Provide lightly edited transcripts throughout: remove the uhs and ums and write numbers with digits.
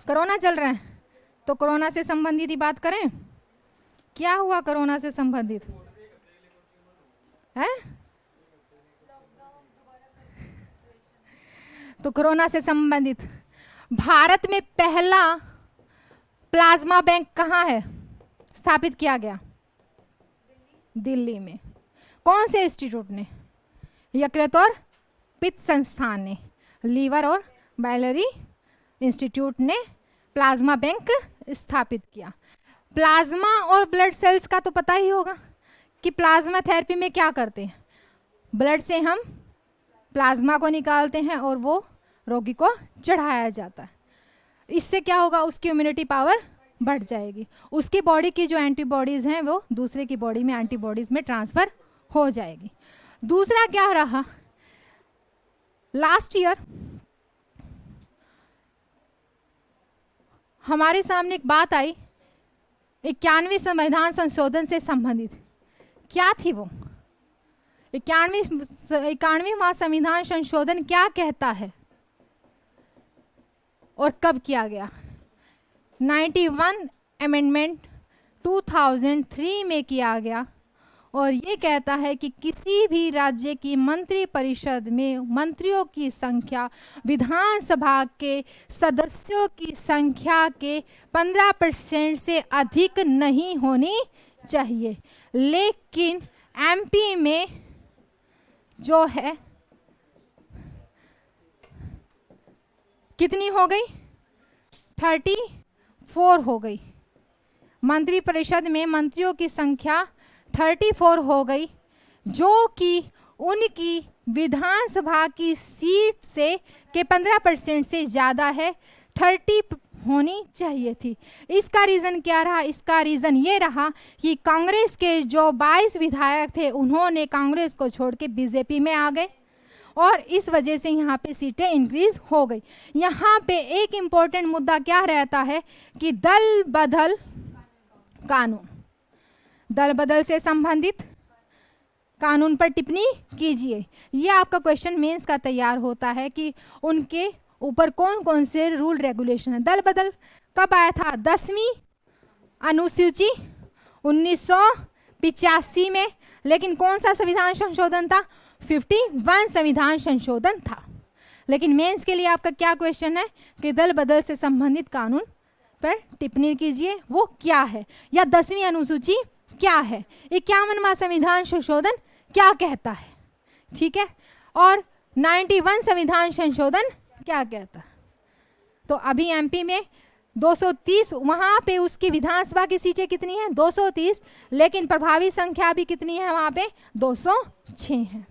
Corona चल रहा है तो कोरोना से संबंधित ही बात करें। क्या हुआ कोरोना से संबंधित है? तो कोरोना से संबंधित भारत में पहला प्लाज्मा बैंक कहाँ है स्थापित किया गया? दिल्ली में। कौन से इंस्टीट्यूट ने? यकृत और पित्त संस्थान ने, लीवर और बाइलरी इंस्टीट्यूट ने प्लाज्मा बैंक स्थापित किया। प्लाज्मा और ब्लड सेल्स का तो पता ही होगा कि प्लाज्मा थेरेपी में क्या करते हैं, ब्लड से हम प्लाज्मा को निकालते हैं और वो रोगी को चढ़ाया जाता है। इससे क्या होगा, उसकी इम्यूनिटी पावर बढ़ जाएगी, उसकी बॉडी की जो एंटीबॉडीज़ हैं वो दूसरे की बॉडी में एंटीबॉडीज़ में ट्रांसफ़र हो जाएगी। दूसरा क्या रहा, लास्ट ईयर हमारे सामने एक बात आई 91वें संविधान संशोधन से संबंधित। क्या थी वो 91वां संविधान संशोधन? क्या कहता है और कब किया गया? 91 अमेंडमेंट 2003 में किया गया और ये कहता है कि किसी भी राज्य की मंत्री परिषद में मंत्रियों की संख्या विधानसभा के सदस्यों की संख्या के 15% से अधिक नहीं होनी चाहिए। लेकिन एमपी में जो है कितनी हो गई? 34 हो गई। मंत्री परिषद में मंत्रियों की संख्या 34 हो गई, जो कि उनकी विधानसभा की सीट से के 15% से ज़्यादा है, 30 होनी चाहिए थी। इसका रीज़न क्या रहा? इसका रीज़न ये रहा कि कांग्रेस के जो 22 विधायक थे उन्होंने कांग्रेस को छोड़ के बीजेपी में आ गए और इस वजह से यहाँ पे सीटें इंक्रीज हो गई। यहाँ पे एक इम्पोर्टेंट मुद्दा क्या रहता है कि दल बदल कानून, दल बदल से संबंधित कानून पर टिप्पणी कीजिए। ये आपका क्वेश्चन मेंस का तैयार होता है कि उनके ऊपर कौन कौन से रूल रेगुलेशन है। दल बदल कब आया था? 10वीं अनुसूची 1985 में। लेकिन कौन सा संविधान संशोधन था? 51 संविधान संशोधन था। लेकिन मेंस के लिए आपका क्या क्वेश्चन है कि दल बदल से संबंधित कानून पर टिप्पणी कीजिए, वो क्या है, या 10वीं अनुसूची क्या है, 51वां संविधान संशोधन क्या कहता है, ठीक है, और 91 संविधान संशोधन क्या कहता है। तो अभी एमपी में 230, वहाँ पे उसकी विधानसभा की सीटें कितनी हैं? 230, लेकिन प्रभावी संख्या भी कितनी है वहाँ पे? 206 है।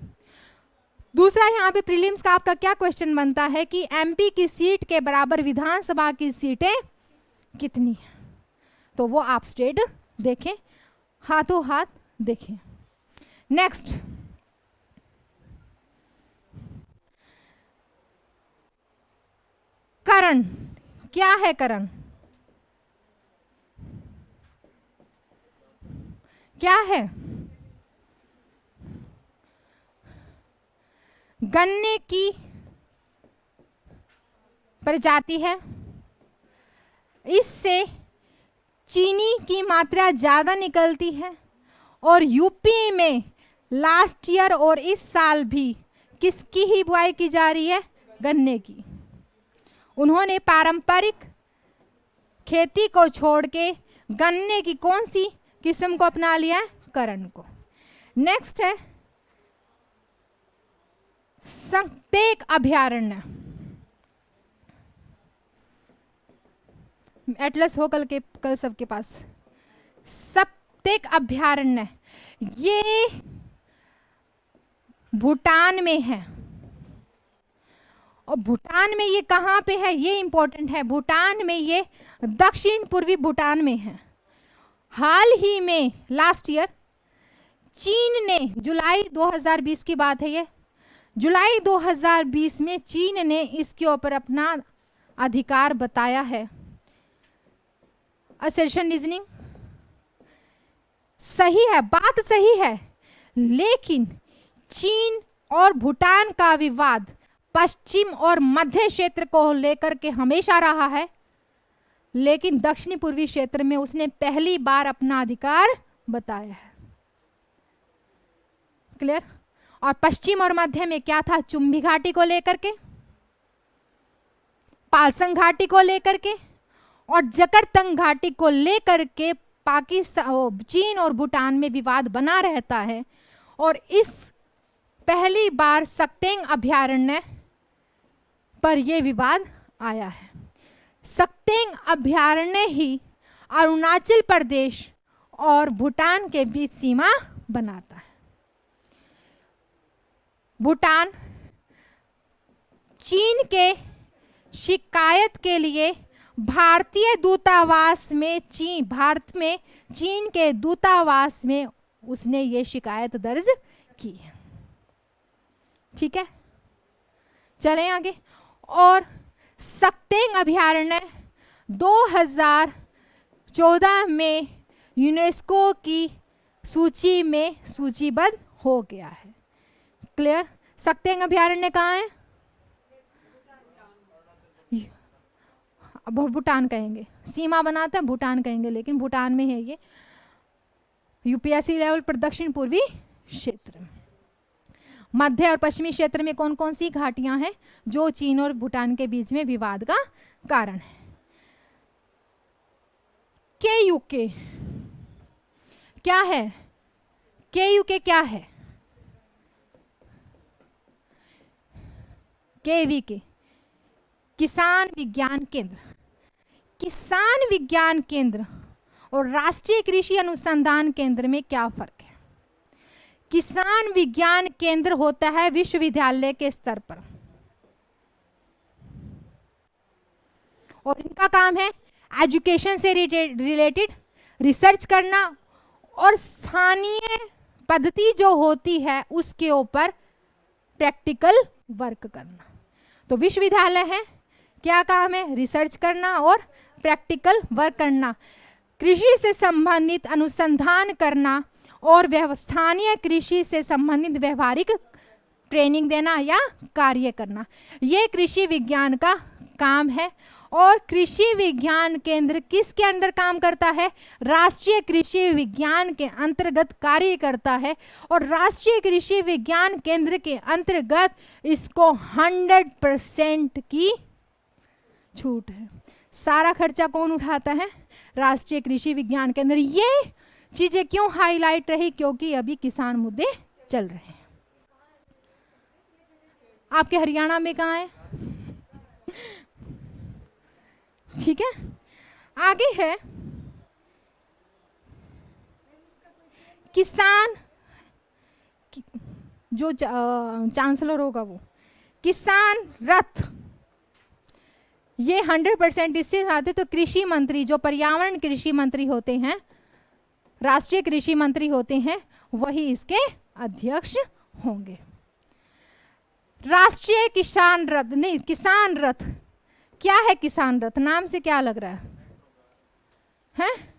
दूसरा यहाँ पे प्रीलिम्स का आपका क्या क्वेश्चन बनता है कि एमपी की सीट के बराबर विधानसभा की सीटें कितनी है? तो वो आप स्टेट देखें, हाथों हाथ देखें। नेक्स्ट, करण। क्या है करण? क्या है? गन्ने की प्रजाति है, इससे चीनी की मात्रा ज़्यादा निकलती है और यूपी में लास्ट ईयर और इस साल भी किसकी ही बुआई की जा रही है? गन्ने की। उन्होंने पारंपरिक खेती को छोड़ के गन्ने की कौन सी किस्म को अपना लिया है? करण को। नेक्स्ट है संतेक अभयारण्य। एटलस हो कल सबके पास। संतेक अभयारण्य ये भूटान में है और भूटान में ये कहाँ पे है? ये इंपॉर्टेंट है। भूटान में ये दक्षिण पूर्वी भूटान में है। हाल ही में लास्ट ईयर चीन ने, जुलाई 2020 की बात है ये, जुलाई 2020 में चीन ने इसके ऊपर अपना अधिकार बताया है। असर्शन रीजनिंग सही है, बात सही है, लेकिन चीन और भूटान का विवाद पश्चिम और मध्य क्षेत्र को लेकर के हमेशा रहा है। लेकिन दक्षिणी पूर्वी क्षेत्र में उसने पहली बार अपना अधिकार बताया है। क्लियर? और पश्चिम और मध्य में क्या था? चुंबी घाटी को लेकर के, पालसंग घाटी को लेकर के और जकरतंग घाटी को लेकर के पाकिस्तान, चीन और भूटान में विवाद बना रहता है। और इस पहली बार सक्तेंग अभयारण्य पर यह विवाद आया है। सक्तेंग अभयारण्य ही अरुणाचल प्रदेश और भूटान के बीच सीमा बनाता है। भूटान चीन के शिकायत के लिए भारतीय दूतावास में भारत में चीन के दूतावास में उसने ये शिकायत दर्ज की है। ठीक है, चलें आगे। और सक्तेंग अभयारण्य 2014 में यूनेस्को की सूची में सूचीबद्ध हो गया है। क्लियर? सक्तेंग अभयारण्य कहाँ है? अब भूटान कहेंगे, सीमा बनाता है भूटान कहेंगे, लेकिन भूटान में है ये, यूपीएससी लेवल पर दक्षिण पूर्वी क्षेत्र। मध्य और पश्चिमी क्षेत्र में कौन कौन सी घाटियां हैं जो चीन और भूटान के बीच में विवाद का कारण है? केयूके क्या है? केयूके क्या है? केवीके किसान विज्ञान केंद्र। किसान विज्ञान केंद्र और राष्ट्रीय कृषि अनुसंधान केंद्र में क्या फर्क है? किसान विज्ञान केंद्र होता है विश्वविद्यालय के स्तर पर और इनका काम है एजुकेशन से रिलेटेड रिसर्च करना और स्थानीय पद्धति जो होती है उसके ऊपर प्रैक्टिकल वर्क करना। तो विश्वविद्यालय है, क्या काम है? रिसर्च करना और प्रैक्टिकल वर्क करना, कृषि से संबंधित अनुसंधान करना और स्थानीय कृषि से संबंधित व्यवहारिक ट्रेनिंग देना या कार्य करना, ये कृषि विज्ञान का काम है। और कृषि विज्ञान केंद्र किसके अंदर काम करता है? राष्ट्रीय कृषि विज्ञान के अंतर्गत कार्य करता है और राष्ट्रीय कृषि विज्ञान केंद्र के अंतर्गत इसको 100% की छूट है। सारा खर्चा कौन उठाता है? राष्ट्रीय कृषि विज्ञान केंद्र। ये चीजें क्यों हाईलाइट रही? क्योंकि अभी किसान मुद्दे चल रहे हैं। आपके हरियाणा में कहाँ है? ठीक है, आगे है किसान, जो चांसलर होगा वो किसान रथ। ये 100% इससे आते तो कृषि मंत्री, जो पर्यावरण कृषि मंत्री होते हैं, राष्ट्रीय कृषि मंत्री होते हैं, वही इसके अध्यक्ष होंगे। राष्ट्रीय किसान रथ नहीं, किसान रथ क्या है? किसान रथ नाम से क्या लग रहा है? हैं?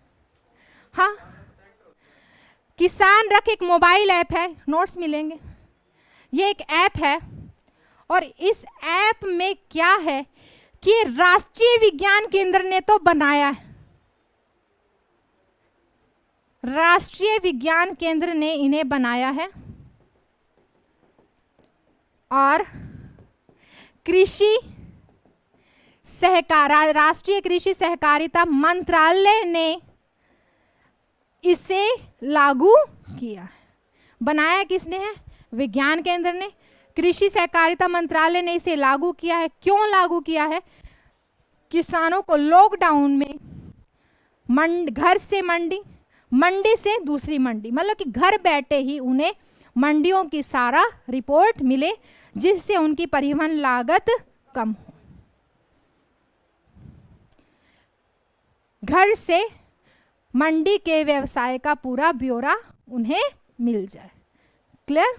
हाँ, किसान रथ एक मोबाइल ऐप है, नोट्स मिलेंगे। ये एक ऐप है और इस ऐप में क्या है कि राष्ट्रीय विज्ञान केंद्र ने तो बनाया है, राष्ट्रीय विज्ञान केंद्र ने इन्हें बनाया है और कृषि राष्ट्रीय कृषि सहकारिता मंत्रालय ने इसे लागू किया है। बनाया किसने है? विज्ञान केंद्र ने। कृषि सहकारिता मंत्रालय ने इसे लागू किया है। क्यों लागू किया है? किसानों को लॉकडाउन में घर से मंडी, मंडी से दूसरी मंडी, मतलब कि घर बैठे ही उन्हें मंडियों की सारा रिपोर्ट मिले, जिससे उनकी परिवहन लागत कम हो। घर से मंडी के व्यवसाय का पूरा ब्यौरा उन्हें मिल जाए। क्लियर?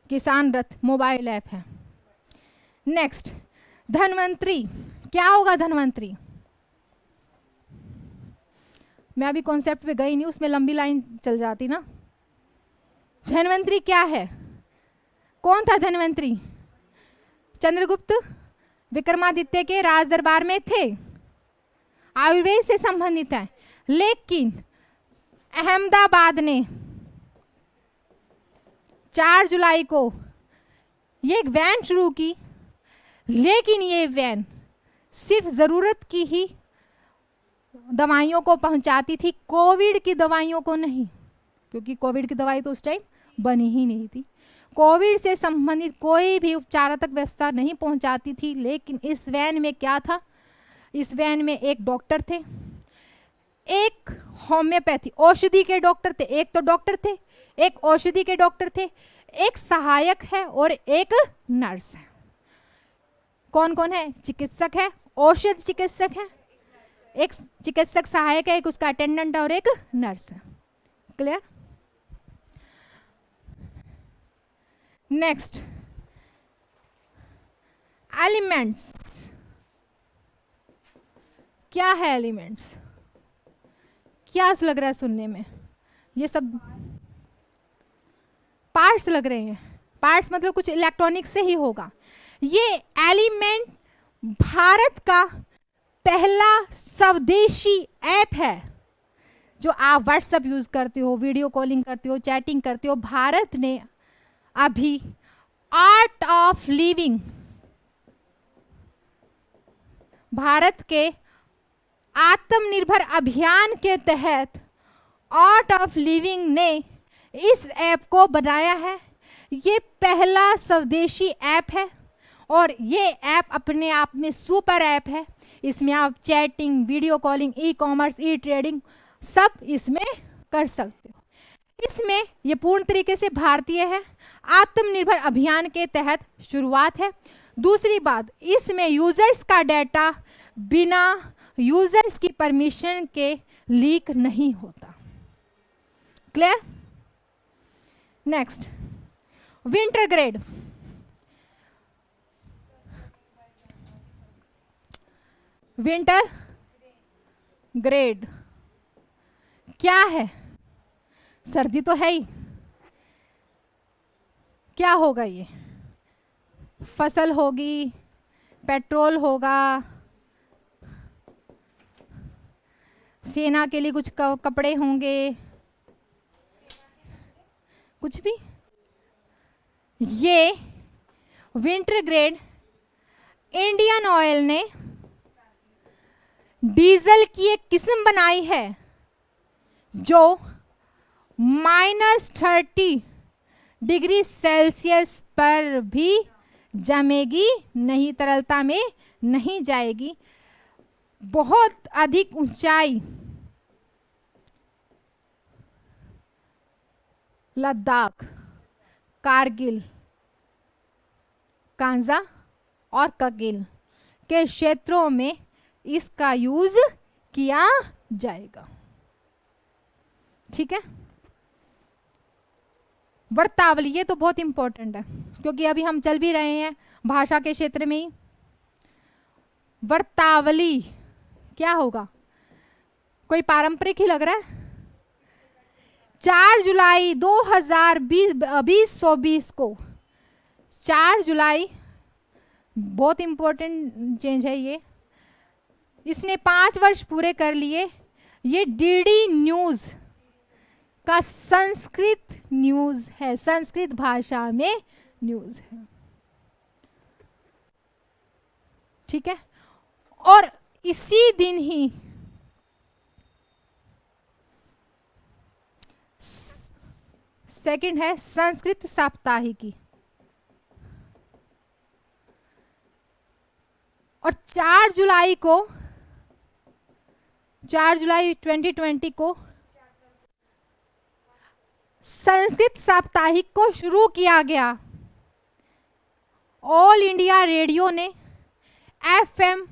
किसान रथ मोबाइल ऐप है। नेक्स्ट, धनवंतरी। क्या होगा धनवंतरी? मैं अभी कॉन्सेप्ट पे गई नहीं, उसमें लंबी लाइन चल जाती ना। धनवंतरी क्या है? कौन था धनवंतरी? चंद्रगुप्त विक्रमादित्य के राज दरबार में थे। आयुर्वेद से संबंधित है। लेकिन अहमदाबाद ने 4 जुलाई को ये एक वैन शुरू की, लेकिन ये वैन सिर्फ ज़रूरत की ही दवाइयों को पहुंचाती थी, कोविड की दवाइयों को नहीं, क्योंकि कोविड की दवाई तो उस टाइम बनी ही नहीं थी। कोविड से संबंधित कोई भी उपचारात्मक व्यवस्था नहीं पहुंचाती थी। लेकिन इस वैन में क्या था, इस वैन में एक डॉक्टर थे, एक होम्योपैथी औषधि के डॉक्टर थे, एक तो डॉक्टर थे, एक औषधि के डॉक्टर थे, एक सहायक है और एक नर्स है। कौन कौन है? चिकित्सक है, औषध चिकित्सक है, एक चिकित्सक सहायक है, एक उसका अटेंडेंट है और एक नर्स है। क्लियर? Next, elements. क्या है एलिमेंट्स? क्या लग रहा है सुनने में? ये सब पार्ट्स लग रहे हैं। पार्ट्स मतलब कुछ इलेक्ट्रॉनिक से ही होगा। ये एलिमेंट भारत का पहला स्वदेशी ऐप है। जो आप व्हाट्सएप यूज करते हो, वीडियो कॉलिंग करते हो, चैटिंग करते हो, भारत ने अभी आर्ट ऑफ लिविंग, भारत के आत्मनिर्भर अभियान के तहत आर्ट ऑफ लिविंग ने इस ऐप को बनाया है। ये पहला स्वदेशी ऐप है और ये ऐप अपने आप में सुपर ऐप है। इसमें आप chatting, video calling, e commerce, e trading सब इसमें कर सकते हो। इसमें ये पूर्ण तरीके से भारतीय है, आत्मनिर्भर अभियान के तहत शुरुआत है। दूसरी बात, इसमें यूजर्स का डाटा बिना यूजर्स की परमिशन के लीक नहीं होता। Clear? Next, winter grade. Winter grade क्या है? सर्दी तो है ही। क्या होगा ये? फसल होगी, पेट्रोल होगा, सेना के लिए कुछ कपड़े होंगे, कुछ भी। ये विंटर ग्रेड इंडियन ऑयल ने डीजल की एक किस्म बनाई है जो -30 डिग्री सेल्सियस पर भी जमेगी नहीं, तरलता में नहीं जाएगी। बहुत अधिक ऊंचाई, लद्दाख, कारगिल, कांजा और करगिल के क्षेत्रों में इसका यूज किया जाएगा। ठीक है? वर्तावली, ये तो बहुत इंपॉर्टेंट है क्योंकि अभी हम चल भी रहे हैं भाषा के क्षेत्र में ही। वर्तावली क्या होगा? कोई पारंपरिक ही लग रहा है। 4 जुलाई 2020 को 4 जुलाई, बहुत इंपॉर्टेंट चेंज है ये। इसने 5 वर्ष पूरे कर लिए। ये डीडी न्यूज का संस्कृत न्यूज है, संस्कृत भाषा में न्यूज है। ठीक है? और इसी दिन ही सेकंड है संस्कृत साप्ताहिकी। और 4 जुलाई 2020 को संस्कृत साप्ताहिक को शुरू किया गया। ऑल इंडिया रेडियो ने FM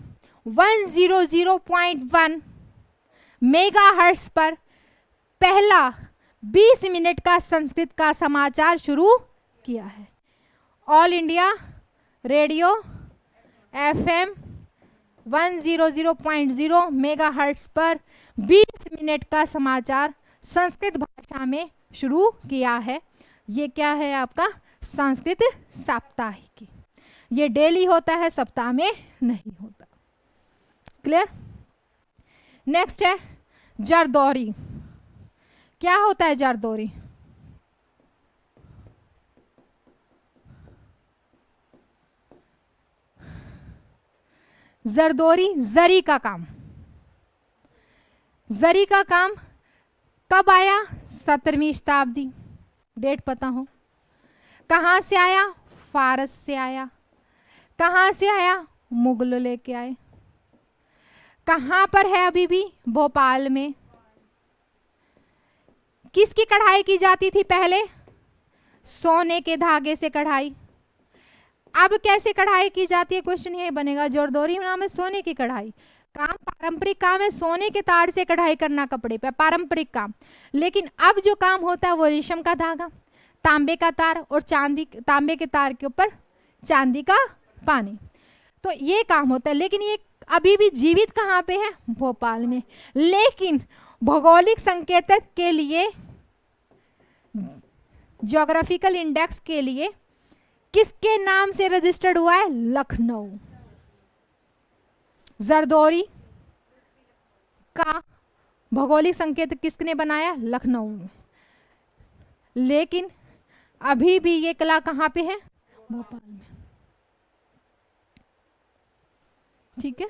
100.1 मेगाहर्ट्ज पर पहला 20 मिनट का संस्कृत का समाचार शुरू किया है। All India radio FM 100.0 megahertz पर 20 मिनट का समाचार संस्कृत भाषा में शुरू किया है। ये क्या है? आपका संस्कृत साप्ताहिकी। ये डेली होता है, सप्ताह में नहीं होता। क्लियर? नेक्स्ट है जरदौरी। क्या होता है जरदौरी? जरदौरी जरी का काम। जरी का काम कब आया? 17वीं शताब्दी। डेट पता हो? कहां से आया? फारस से आया। कहां से आया? मुगल लेके आए। कहां पर है अभी भी? भोपाल में। किसकी कढ़ाई की जाती थी पहले? सोने के धागे से कढ़ाई। अब कैसे कढ़ाई की जाती है? क्वेश्चन ये बनेगा। जरदौरी नाम है सोने की कढ़ाई। काम पारंपरिक काम है, सोने के तार से कढ़ाई करना कपड़े पे, पारंपरिक काम। लेकिन अब जो काम होता है वो रेशम का धागा, तांबे का तार और चांदी, तांबे के तार के ऊपर चांदी का पानी, तो ये काम होता है। लेकिन ये अभी भी जीवित कहाँ पे है? भोपाल में। लेकिन भौगोलिक संकेतक के लिए, ज्योग्राफिकल इंडेक्स के लिए किसके नाम से रजिस्टर्ड हुआ है? लखनऊ। जरदौरी का भौगोलिक संकेतक किसने बनाया? लखनऊ में। लेकिन अभी भी ये कला कहाँ पे है? भोपाल में। ठीक है।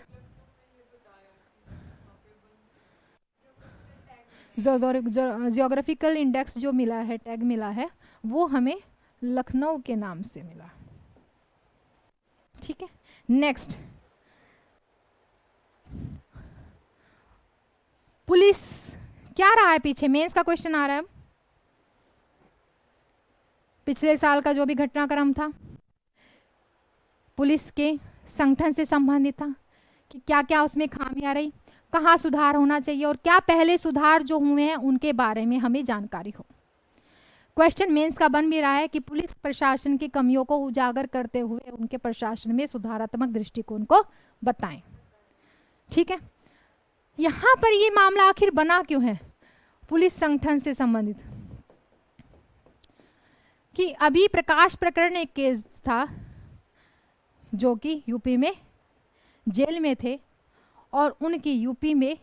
जरदौरी ज्योग्राफिकल इंडेक्स जो मिला है, टैग मिला है, वो हमें लखनऊ के नाम से मिला। ठीक है। नेक्स्ट, पुलिस क्या रहा है पीछे? मेंस का क्वेश्चन आ रहा है। पिछले साल का जो भी घटनाक्रम था पुलिस के संगठन से संबंधित था कि क्या क्या उसमें खामियां रही, कहाँ सुधार होना चाहिए और क्या पहले सुधार जो हुए हैं उनके बारे में हमें जानकारी हो। क्वेश्चन मेंस का बन भी रहा है कि पुलिस प्रशासन की कमियों को उजागर करते हुए उनके प्रशासन में सुधारात्मक दृष्टिकोण को बताएं। ठीक है। यहां पर ये मामला आखिर बना क्यों है पुलिस संगठन से संबंधित? कि अभी प्रकाश प्रकरण एक केस था जो कि यूपी में जेल में थे और उनकी यूपी में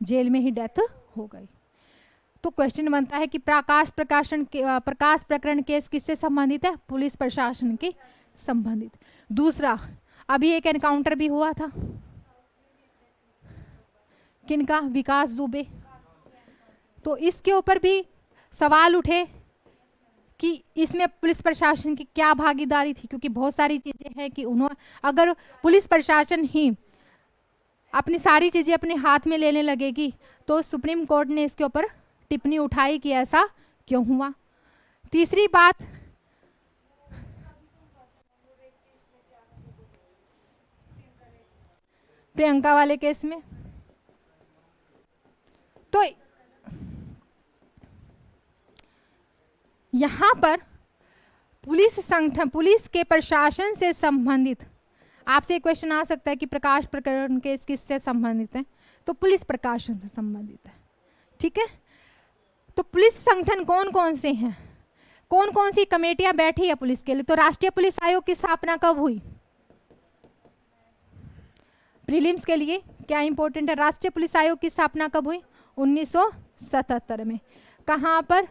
जेल में ही डेथ हो गई। तो क्वेश्चन बनता है कि प्रकाश प्रकरण केस किससे संबंधित है? पुलिस प्रशासन के संबंधित। दूसरा, अभी एक एनकाउंटर भी हुआ था, किनका? विकास दुबे। तो इसके ऊपर भी सवाल उठे कि इसमें पुलिस प्रशासन की क्या भागीदारी थी, क्योंकि बहुत सारी चीजें हैं कि उन्होंने, अगर पुलिस प्रशासन ही अपनी सारी चीजें अपने हाथ में लेने लगेगी तो सुप्रीम कोर्ट ने इसके ऊपर टिप्पणी उठाई कि ऐसा क्यों हुआ। तीसरी बात, प्रियंका वाले केस में तो यहां पर पुलिस संगठन, पुलिस के प्रशासन से संबंधित आपसे क्वेश्चन आ सकता है कि प्रकाश प्रकरण केस किससे संबंधित है? तो पुलिस प्रशासन से संबंधित है। ठीक है। तो पुलिस संगठन कौन कौन से हैं, कौन कौन सी कमेटियां बैठी है पुलिस के लिए? तो राष्ट्रीय पुलिस आयोग की स्थापना कब हुई? प्रीलिम्स के लिए क्या इंपॉर्टेंट है? राष्ट्रीय पुलिस आयोग की स्थापना कब हुई? 1977 में। कहां पर?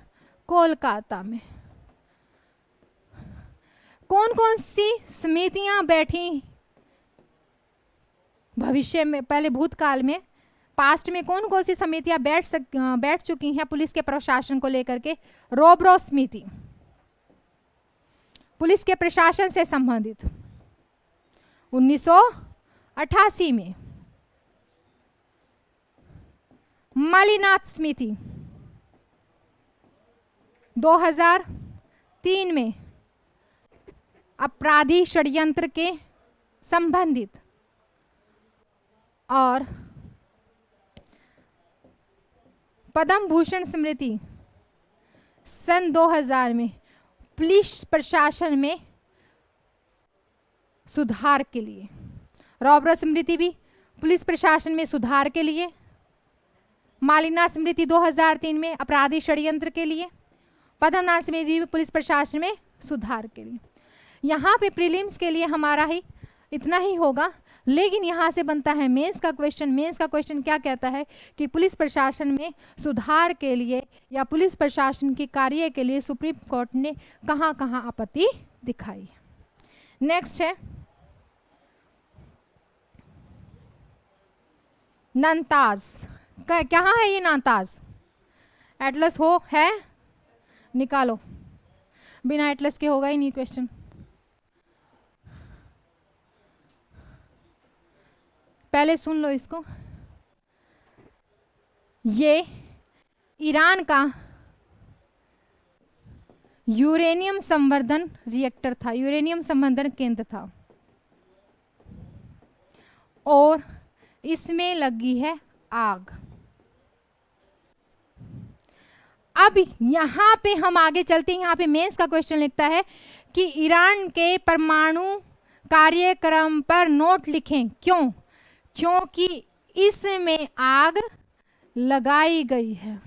कोलकाता में। कौन कौन सी समितियां बैठी भविष्य में, पहले भूतकाल में, पास्ट में कौन कौन सी समितियां बैठ चुकी हैं पुलिस के प्रशासन को लेकर के? रोब्रो समिति, पुलिस के प्रशासन से संबंधित 1988 में। मलिनाथ समिति 2003 में, अपराधी षड्यंत्र के संबंधित, और पद्म भूषण स्मृति सन 2000 में पुलिस प्रशासन में सुधार के लिए। रॉबरा स्मृति भी पुलिस प्रशासन में सुधार के लिए। मालिना स्मृति 2003 में अपराधी षड्यंत्र के लिए। पद्मनाथ स्मृति भी पुलिस प्रशासन में सुधार के लिए। यहाँ पे प्रीलिम्स के लिए हमारा ही इतना ही होगा। लेकिन यहाँ से बनता है मेंस का क्वेश्चन। मेंस का क्वेश्चन क्या कहता है कि पुलिस प्रशासन में सुधार के लिए या पुलिस प्रशासन के कार्य के लिए सुप्रीम कोर्ट ने कहाँ कहाँ आपत्ति दिखाई। नेक्स्ट है नंताज। कहाँ है ये नाताज? एटलस हो है, निकालो, बिना एटलस के होगा ही नहीं क्वेश्चन। पहले सुन लो इसको। ये ईरान का यूरेनियम संवर्धन रिएक्टर था, यूरेनियम संवर्धन केंद्र था, और इसमें लगी है आग। अब यहां पे हम आगे चलते हैं। यहां पे मेंस का क्वेश्चन लिखता है कि ईरान के परमाणु कार्यक्रम पर नोट लिखें। क्यों? क्योंकि इसमें आग लगाई गई है।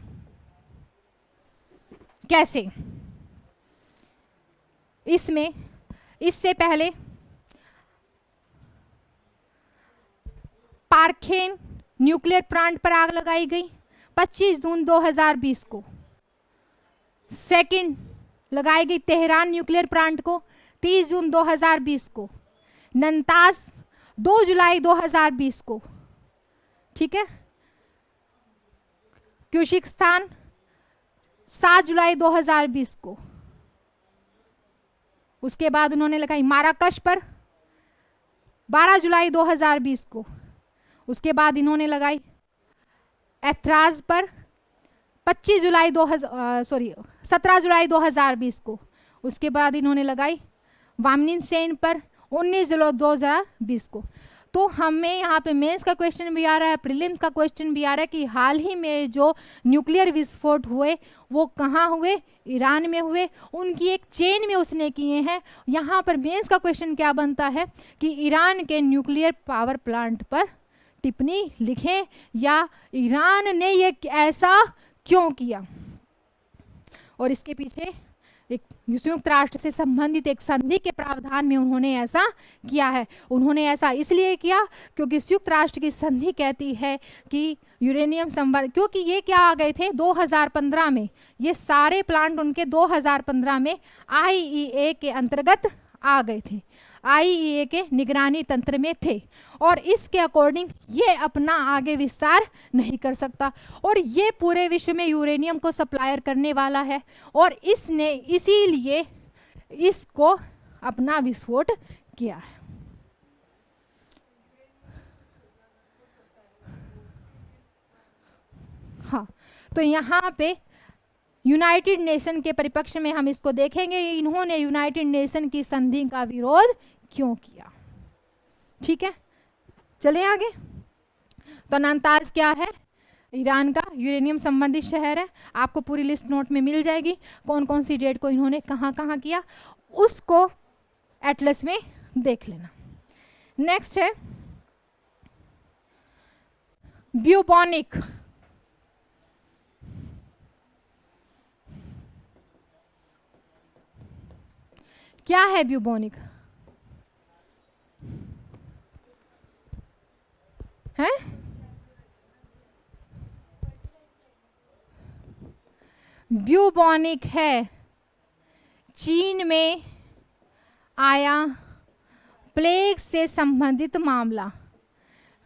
कैसे? इसमें इससे पहले पार्खेन न्यूक्लियर प्लांट पर आग लगाई गई 25 जून 2020 को। सेकंड लगाई गई तेहरान न्यूक्लियर प्लांट को 30 जून 2020 को। नंताज 2 जुलाई 2020 को, ठीक है। क्यूशिस्तान 7 जुलाई 2020 को। उसके बाद उन्होंने लगाई माराकश पर 12 जुलाई 2020 को। उसके बाद इन्होंने लगाई एथराज पर 17 जुलाई 2020 को। उसके बाद इन्होंने लगाई वामनिन सेन पर 19 जुलाई 2020 को। तो हमें यहाँ पे मेंस का क्वेश्चन भी आ रहा है, प्रीलिम्स का क्वेश्चन भी आ रहा है कि हाल ही में जो न्यूक्लियर विस्फोट हुए वो कहाँ हुए? ईरान में हुए। उनकी एक चेन में उसने किए हैं। यहाँ पर मेंस का क्वेश्चन क्या बनता है कि ईरान के न्यूक्लियर पावर प्लांट पर टिप्पणी लिखें या ईरान ने ये ऐसा क्यों किया। और इसके पीछे एक संयुक्त राष्ट्र से संबंधित एक संधि के प्रावधान में उन्होंने ऐसा किया है। उन्होंने ऐसा इसलिए किया क्योंकि संयुक्त राष्ट्र की संधि कहती है कि यूरेनियम संवर्धन, क्योंकि ये क्या आ गए थे 2015 में, ये सारे प्लांट उनके 2015 में आईईए के अंतर्गत आ गए थे, आईईए के निगरानी तंत्र में थे, और इसके अकॉर्डिंग ये अपना आगे विस्तार नहीं कर सकता। और ये पूरे विश्व में यूरेनियम को सप्लायर करने वाला है, और इसने इसीलिए इसको अपना विस्फोट किया है। हाँ, तो यहाँ पे यूनाइटेड नेशन के परिप्रेक्ष्य में हम इसको देखेंगे, इन्होंने यूनाइटेड नेशन की संधि का विरोध क्यों किया। ठीक है, चलें आगे। तो नातांज क्या है? ईरान का यूरेनियम संबंधित शहर है। आपको पूरी लिस्ट नोट में मिल जाएगी, कौन कौन सी डेट को इन्होंने कहाँ कहाँ किया, उसको एटलस में देख लेना। नेक्स्ट है ब्यूबोनिक। क्या है ब्यूबोनिक? है ब्यूबोनिक है चीन में आया प्लेग से संबंधित मामला।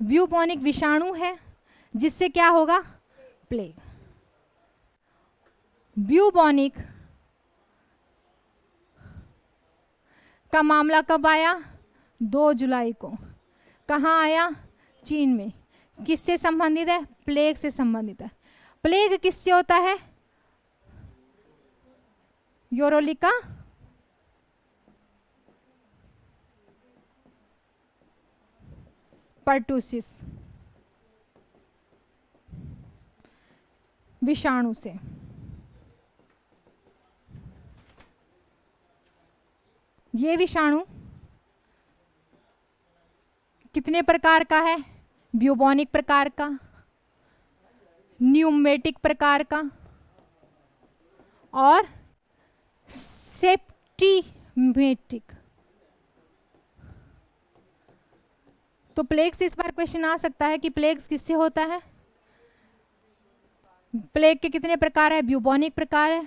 ब्यूबोनिक विषाणु है जिससे क्या होगा? प्लेग। ब्यूबोनिक का मामला कब आया? 2 जुलाई को। कहाँ आया? चीन में। किससे संबंधित है? प्लेग से संबंधित है। प्लेग किससे होता है? यूरोलिका पर्टुसिस विषाणु से। ये विषाणु कितने प्रकार का है? ब्यूबोनिक प्रकार का, न्यूमेटिक प्रकार का और सेप्टिमेटिक। तो प्लेग से इस बार क्वेश्चन आ सकता है कि प्लेग किससे होता है। प्लेग के कितने प्रकार है? ब्यूबोनिक प्रकार है,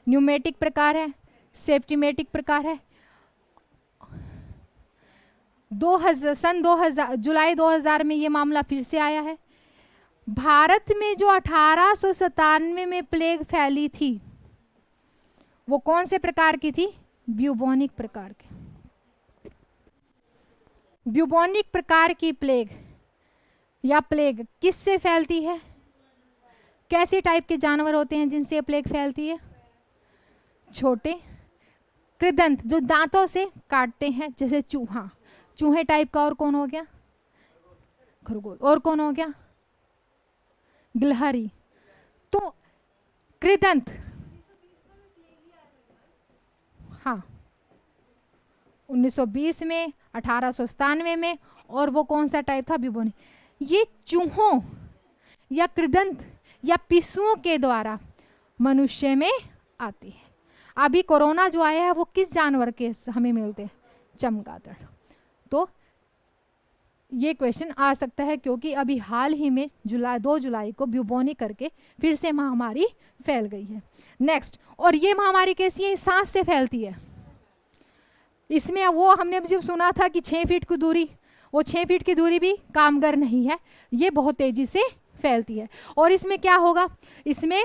न्यूमेटिक प्रकार है, सेप्टिमेटिक प्रकार है। सन 2000 जुलाई 2000 में ये मामला फिर से आया है। भारत में जो 1897 में प्लेग फैली थी वो कौन से प्रकार की थी? ब्यूबोनिक प्रकार की। ब्यूबोनिक प्रकार की प्लेग या प्लेग किससे फैलती है? कैसे टाइप के जानवर होते हैं जिनसे प्लेग फैलती है? छोटे कृदंत जो दांतों से काटते हैं, जैसे चूहा, चूहे टाइप का। और कौन हो गया? खरगोश। और कौन हो गया? गिलहरी। तो कृदंत, हाँ 1920 में, 1897 में। और वो कौन सा टाइप था? ब्यूबोनिक। ये चूहों या कृदंत या पिस्सुओं के द्वारा मनुष्य में आती है। अभी कोरोना जो आया है वो किस जानवर के हमें मिलते हैं? चमगादड़। तो ये क्वेश्चन आ सकता है क्योंकि अभी हाल ही में 2 जुलाई को ब्यूबोनिक करके फिर से महामारी फैल गई है। नेक्स्ट, और ये महामारी कैसी है? सांस से फैलती है। इसमें वो हमने जब सुना था कि 6 फीट की दूरी, वो 6 फीट की दूरी भी कामगार नहीं है, ये बहुत तेजी से फैलती है। और इसमें क्या होगा? इसमें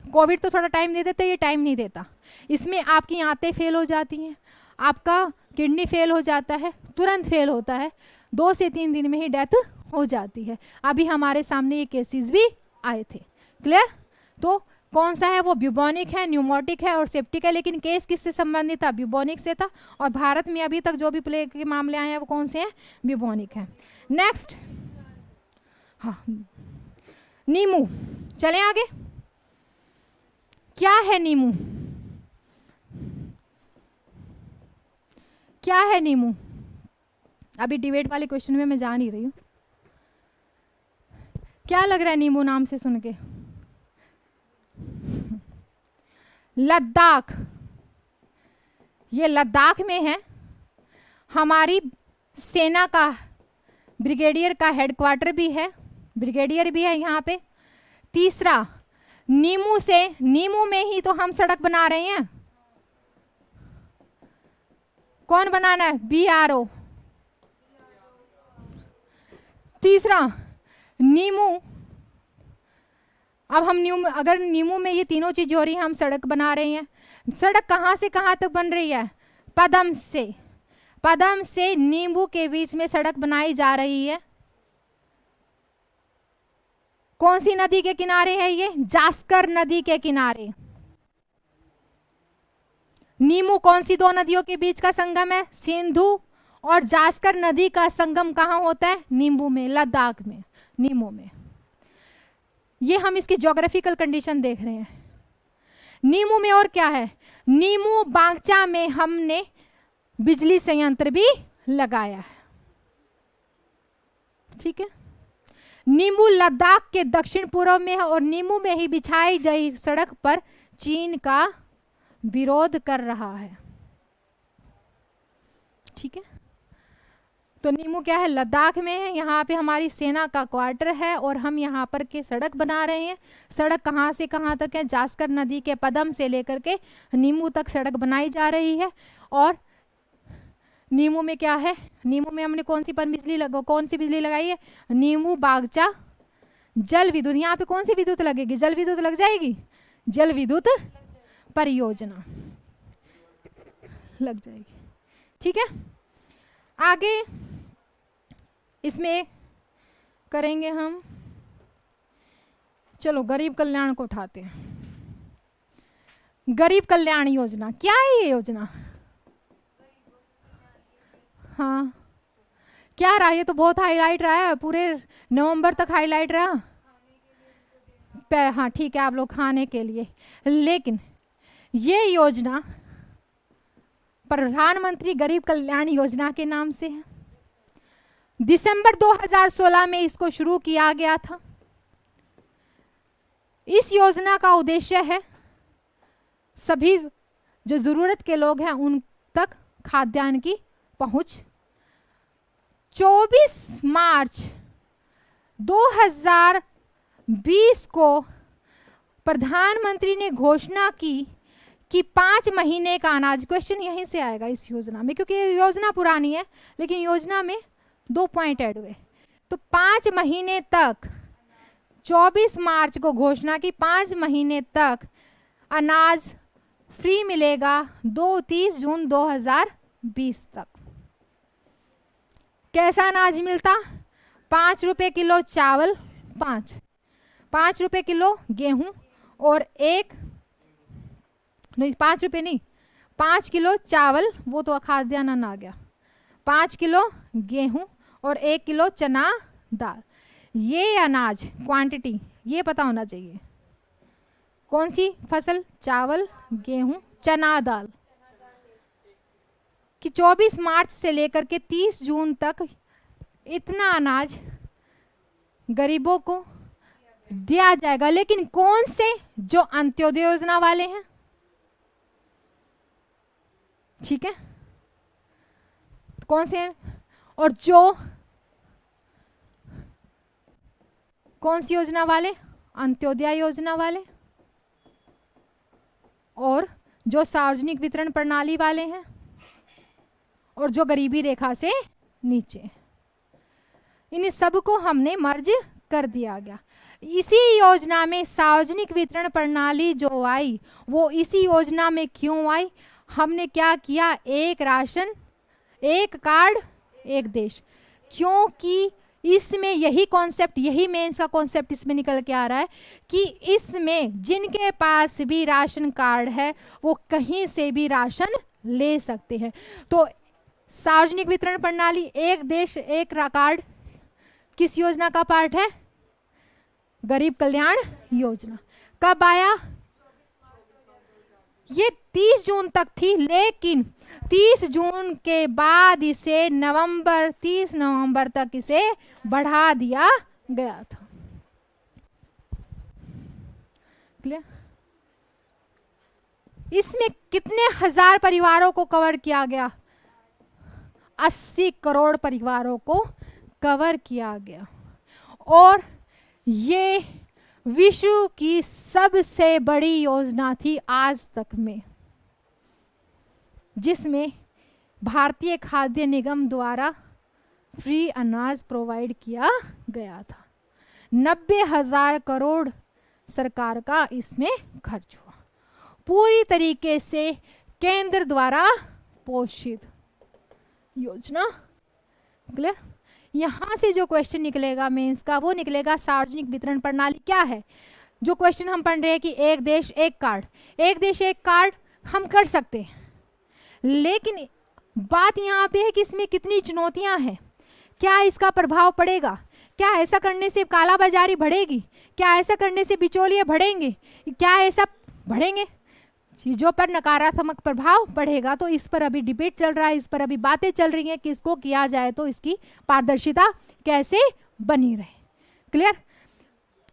कोविड तो थोड़ा टाइम दे देता है, ये टाइम नहीं देता। इसमें आपकी आंतें फेल हो जाती हैं, आपका किडनी फेल हो जाता है, तुरंत फेल होता है, 2 से 3 दिन में ही डेथ हो जाती है। अभी हमारे सामने ये केसेस भी आए थे। क्लियर? तो कौन सा है? वो ब्यूबोनिक है, न्यूमोटिक है और सेप्टिक है। लेकिन केस किससे संबंधित था? ब्यूबोनिक से था। और भारत में अभी तक जो भी प्लेग के मामले आए हैं वो कौन से हैं? ब्यूबोनिक है। नेक्स्ट, हाँ नीमू। चलें आगे। क्या है नीमू? क्या है नीमू? अभी डिबेट वाले क्वेश्चन में मैं जा नहीं रही हूं। क्या लग रहा है नींबू नाम से सुन के? लद्दाख। ये लद्दाख में है। हमारी सेना का ब्रिगेडियर का हेडक्वार्टर भी है, ब्रिगेडियर भी है यहाँ पे। तीसरा, नीमू से, नीमू में ही तो हम सड़क बना रहे हैं। कौन बनाना है? BRO। तीसरा, नीमू। अब हम अगर नीमू में ये तीनों चीज हो रही है, हम सड़क बना रहे हैं। सड़क कहां से कहां तक बन रही है? पदम से, पदम से नींबू के बीच में सड़क बनाई जा रही है। कौन सी नदी के किनारे है ये? जास्कर नदी के किनारे। नीमू कौन सी 2 नदियों के बीच का संगम है? सिंधु और जास्कर नदी का संगम कहां होता है? नींबू में, लद्दाख में, नीमू में। ये हम इसकी ज्योग्राफिकल कंडीशन देख रहे हैं। नीमू में और क्या है? नीमू बागचा में हमने बिजली संयंत्र भी लगाया है। ठीक है। नीमू लद्दाख के दक्षिण पूर्व में है और नीमू में ही बिछाई गई सड़क पर चीन का विरोध कर रहा है। ठीक है। तो नीमू क्या है? लद्दाख में है। यहाँ पे हमारी सेना का क्वार्टर है और हम यहाँ पर के सड़क बना रहे हैं। सड़क कहाँ से कहाँ तक है? जास्कर नदी के पदम से लेकर के नीमू तक सड़क बनाई जा रही है। और नीमू में क्या है? नीमू में हमने कौन सी बिजली लगाई है? नीमू बागचा जल विद्युत। यहाँ पे कौन सी विद्युत लगेगी? जल विद्युत लग जाएगी। जल विद्युत परियोजना लग जाएगी। ठीक है। आगे इसमें करेंगे हम, चलो गरीब कल्याण को उठाते हैं। गरीब कल्याण योजना क्या है? ये योजना, हाँ क्या रहा? ये तो बहुत हाईलाइट रहा है, पूरे नवंबर तक हाईलाइट रहा। हाँ ठीक है, आप लोग खाने के लिए। लेकिन ये योजना प्रधानमंत्री गरीब कल्याण योजना के नाम से है। दिसंबर 2016 में इसको शुरू किया गया था। इस योजना का उद्देश्य है सभी जो जरूरत के लोग हैं उन तक खाद्यान्न की पहुंच, 24 मार्च 2020 को प्रधानमंत्री ने घोषणा की कि 5 महीने का अनाज, क्वेश्चन यहीं से आएगा इस योजना में, क्योंकि ये योजना पुरानी है लेकिन योजना में 2 पॉइंट ऐड हुए। तो 5 महीने तक, 24 मार्च को घोषणा की 5 महीने तक अनाज फ्री मिलेगा 30 जून 2020 तक। कैसा अनाज मिलता? 5 रुपए किलो चावल, 5 रुपए किलो गेहूं और 5 रुपए नहीं, 5 किलो चावल, वो तो खाद्यान्न आ गया, 5 किलो गेहूं और 1 किलो चना दाल। ये अनाज क्वांटिटी ये पता होना चाहिए, कौन सी फसल? चावल, गेहूं, चना दाल, कि 24 मार्च से लेकर के 30 जून तक इतना अनाज गरीबों को दिया जाएगा। लेकिन कौन से? जो अंत्योदय योजना वाले हैं, ठीक है, कौन से? और जो कौन सी योजना वाले? अंत्योदय योजना वाले, और जो सार्वजनिक वितरण प्रणाली वाले हैं, और जो गरीबी रेखा से नीचे। इन सबको हमने मर्ज कर दिया गया। इसी योजना में सार्वजनिक वितरण प्रणाली जो आई, वो इसी योजना में क्यों आई? हमने क्या किया? एक राशन, एक कार्ड, एक देश। क्योंकि इसमें यही कॉन्सेप्ट, यही मेंस का कॉन्सेप्ट इसमें निकल के आ रहा है कि इसमें जिनके पास भी राशन कार्ड है वो कहीं से भी राशन ले सकते हैं। तो सार्वजनिक वितरण प्रणाली, एक देश एक कार्ड, किस योजना का पार्ट है? गरीब कल्याण योजना। कब आया? ये 30 जून तक थी, लेकिन 30 जून के बाद इसे 30 नवंबर तक इसे बढ़ा दिया गया था। क्लियर? इसमें कितने हजार परिवारों को कवर किया गया? 80 करोड़ परिवारों को कवर किया गया। और ये विश्व की सबसे बड़ी योजना थी आज तक में, जिसमें भारतीय खाद्य निगम द्वारा फ्री अनाज प्रोवाइड किया गया था। 90,000 करोड़ सरकार का इसमें खर्च हुआ, पूरी तरीके से केंद्र द्वारा पोषित योजना। क्लियर? यहां से जो क्वेश्चन निकलेगा मेंस का, वो निकलेगा सार्वजनिक वितरण प्रणाली क्या है। जो क्वेश्चन हम पढ़ रहे हैं कि एक देश एक कार्ड, एक देश एक कार्ड हम कर सकते हैं, लेकिन बात यहाँ पे है कि इसमें कितनी चुनौतियां हैं। क्या इसका प्रभाव पड़ेगा? क्या ऐसा करने से कालाबाजारी बढ़ेगी? क्या ऐसा करने से बिचौलिए बढ़ेंगे? क्या ऐसा बढ़ेंगे? चीजों पर नकारात्मक प्रभाव पड़ेगा। तो इस पर अभी डिबेट चल रहा है, इस पर अभी बातें चल रही हैं कि इसको किया जाए तो इसकी पारदर्शिता कैसे बनी रहे। क्लियर?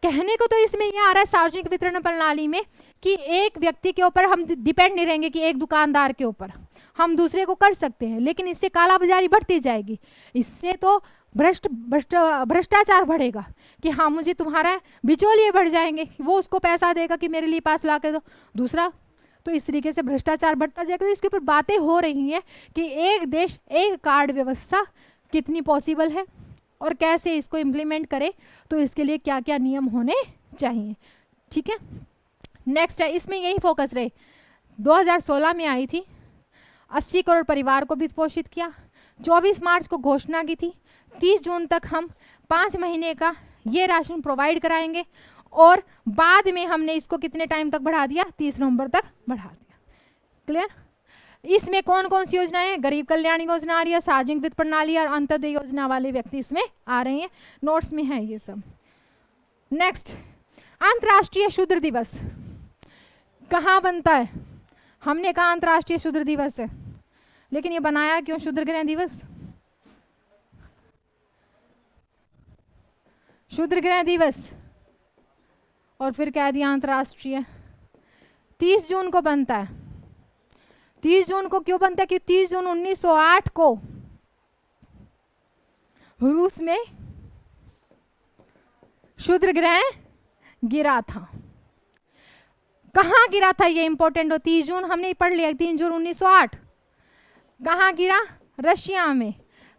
कहने को तो इसमें यह आ रहा है सार्वजनिक वितरण प्रणाली में कि एक व्यक्ति के ऊपर हम डिपेंड नहीं रहेंगे, कि एक दुकानदार के ऊपर हम दूसरे को कर सकते हैं, लेकिन इससे कालाबाजारी बढ़ती जाएगी। इससे तो भ्रष्टाचार बढ़ेगा कि हाँ मुझे तुम्हारा बिचौलिए बढ़ जाएंगे, वो उसको पैसा देगा कि मेरे लिए पास ला के दो, दूसरा तो इस तरीके से भ्रष्टाचार बढ़ता जाएगा। तो इसके ऊपर बातें हो रही हैं कि एक देश एक कार्ड व्यवस्था कितनी पॉसिबल है और कैसे इसको इम्प्लीमेंट करे, तो इसके लिए क्या क्या नियम होने चाहिए। ठीक है, नेक्स्ट है, इसमें यही फोकस रहे। 2016 में आई थी, 80 करोड़ परिवार को भी पोषित किया। 24 मार्च को घोषणा की थी 30 जून तक हम 5 महीने का ये राशन प्रोवाइड कराएंगे, और बाद में हमने इसको कितने टाइम तक बढ़ा दिया? 30 नवंबर तक बढ़ा दिया। क्लियर? इसमें कौन कौन सी योजनाएं? गरीब कल्याण योजना आ रही है, सार्वजनिक वित्त प्रणाली और अंत्योदय योजना वाले व्यक्ति इसमें आ रहे हैं, नोट्स में है ये सब। नेक्स्ट, अंतर्राष्ट्रीय शूद्र दिवस कहाँ बनता है? हमने कहा अंतर्राष्ट्रीय शूद्र दिवस है, लेकिन ये बनाया क्यों शूद्र ग्रहण दिवस? शूद्र ग्रहण दिवस और फिर कह दिया अंतर्राष्ट्रीय। 30 जून को बनता है। 30 जून को क्यों बनता है? कि 30 जून 1908 को रूस में शूद्र ग्रह गिरा था। कहाँ गिरा था ये इंपॉर्टेंट हो, 30 जून हमने पढ़ लिया, 3 जून 1908। कहाँ गिरा? रशिया में।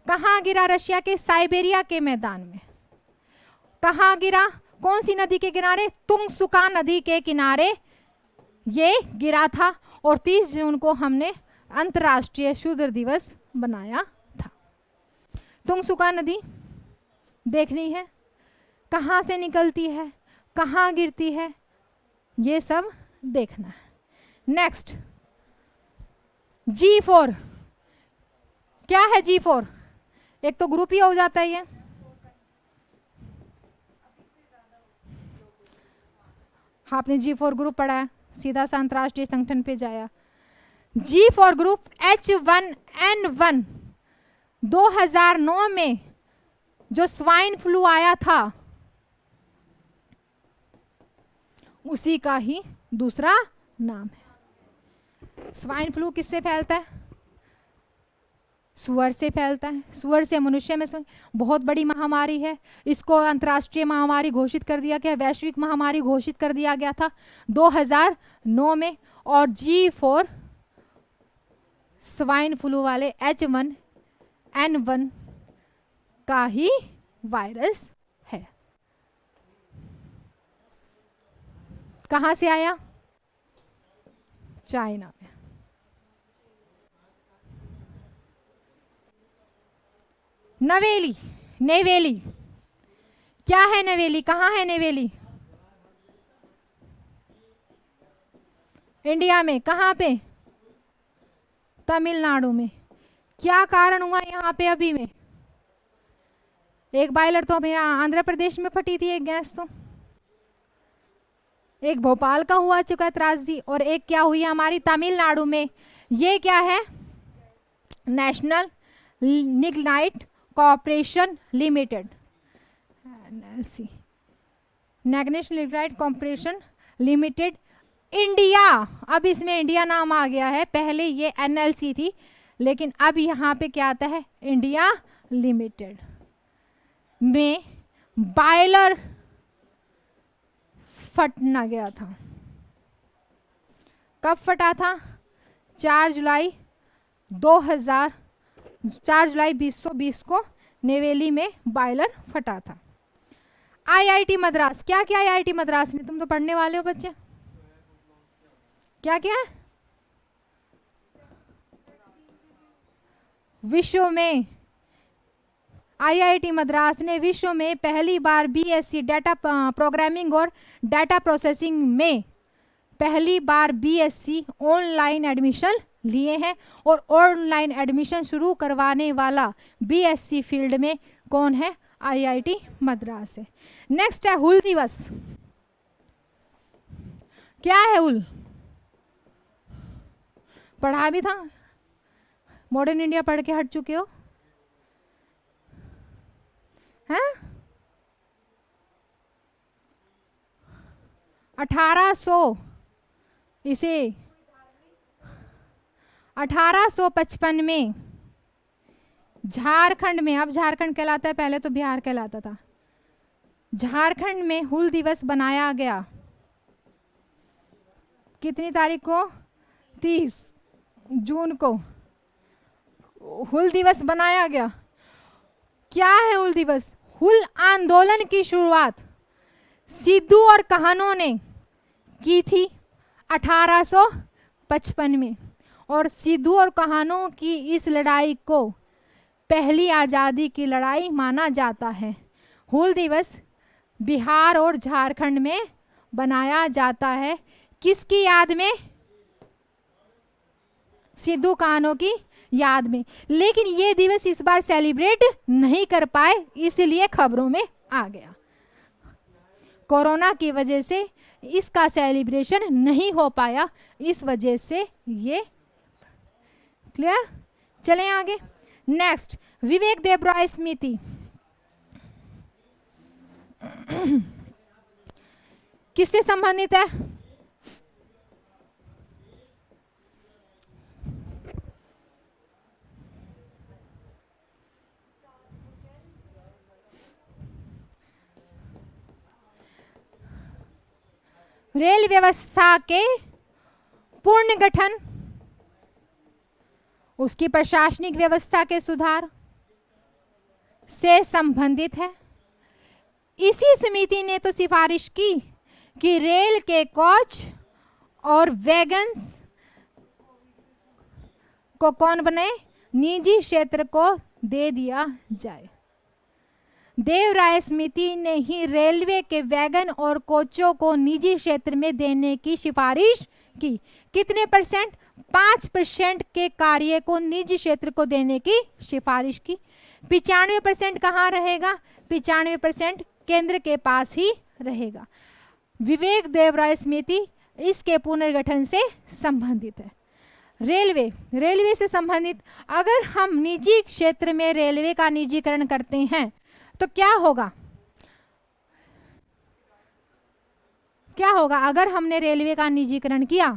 कहाँ गिरा? रशिया के साइबेरिया के मैदान में। कहाँ गिरा? कौन सी नदी के किनारे? तुंगसुका नदी के किनारे ये गिरा था। और 30 जून को हमने अंतर्राष्ट्रीय शूद्र दिवस बनाया था। तुंगसुका नदी देखनी है, कहाँ से निकलती है, कहाँ गिरती है, ये सब देखना है। नेक्स्ट, G4 क्या है? G4 एक तो ग्रुप ही हो जाता है ये। आपने G4 ग्रुप पढ़ा है, सीधा सा अंतर्राष्ट्रीय संगठन पे जाया। G4 ग्रुप H1N1 2009 में जो स्वाइन फ्लू आया था उसी का ही दूसरा नाम है। स्वाइन फ्लू किससे फैलता है? सुअर से फैलता है। सुअर से मनुष्य में बहुत बड़ी महामारी है। इसको अंतर्राष्ट्रीय महामारी घोषित कर दिया गया, वैश्विक महामारी घोषित कर दिया गया था 2009 में। और G4 स्वाइन फ्लू वाले H1N1 का ही वायरस है। कहां से आया? चाइना में। नवेली, नेवेली क्या है? नवेली कहाँ है? नेवेली इंडिया में। कहाँ पे? तमिलनाडु में। क्या कारण हुआ यहाँ पे? अभी में एक बॉयलर तो मेरा आंध्र प्रदेश में फटी थी, एक गैस तो एक भोपाल का हुआ चुका त्रासदी, और एक क्या हुई हमारी तमिलनाडु में। ये क्या है? National lignite corporation limited, national lignite corporation limited India. अब इसमें इंडिया नाम आ गया है, पहले ये NLC थी, लेकिन अब यहाँ पे क्या आता है? इंडिया लिमिटेड में बॉयलर फटना गया था। कब फटा था? 4 जुलाई 2020 को नेवेली में बॉयलर फटा था। IIT मद्रास, क्या क्या IIT मद्रास ने? तुम तो पढ़ने वाले हो बच्चे। क्या क्या? विश्व में IIT मद्रास ने विश्व में पहली बार BSc डाटा प्रोग्रामिंग और डाटा प्रोसेसिंग में पहली बार BSc ऑनलाइन एडमिशन लिए हैं। और ऑनलाइन एडमिशन शुरू करवाने वाला BSc फील्ड में कौन है? IIT मद्रास है। नेक्स्ट है हुल दिवस। क्या है हुल? पढ़ा भी था, मॉडर्न इंडिया पढ़ के हट चुके हो हैं? 1855 में झारखंड में, अब झारखंड कहलाता है, पहले तो बिहार कहलाता था, झारखंड में हुल दिवस बनाया गया। कितनी तारीख को? 30 जून को हुल दिवस बनाया गया। क्या है हुल दिवस? हुल आंदोलन की शुरुआत सिद्धू और कान्हो ने की थी 1855 में, और सिद्धू और कान्हो की इस लड़ाई को पहली आज़ादी की लड़ाई माना जाता है। हुल दिवस बिहार और झारखंड में बनाया जाता है। किसकी याद में? सिद्धू कान्हो की याद में। लेकिन ये दिवस इस बार सेलिब्रेट नहीं कर पाए, इसलिए खबरों में आ गया। कोरोना की वजह से इसका सेलिब्रेशन नहीं हो पाया, इस वजह से ये। क्लियर? चलें आगे। नेक्स्ट, विवेक देबरॉय स्मृति। किससे संबंधित है? रेल व्यवस्था के पुनर्गठन, उसकी प्रशासनिक व्यवस्था के सुधार से संबंधित है। इसी समिति ने तो सिफारिश की कि रेल के कोच और वैगन्स को कौन बने, निजी क्षेत्र को दे दिया जाए। देवराय समिति ने ही रेलवे के वैगन और कोचों को निजी क्षेत्र में देने की सिफारिश की। कितने परसेंट? 5% के कार्य को निजी क्षेत्र को देने की सिफारिश की। 95% कहाँ रहेगा? 95% केंद्र के पास ही रहेगा। विवेक देवराय समिति इसके पुनर्गठन से संबंधित है। रेलवे से संबंधित, अगर हम निजी क्षेत्र में रेलवे का निजीकरण करते हैं तो क्या होगा? क्या होगा अगर हमने रेलवे का निजीकरण किया?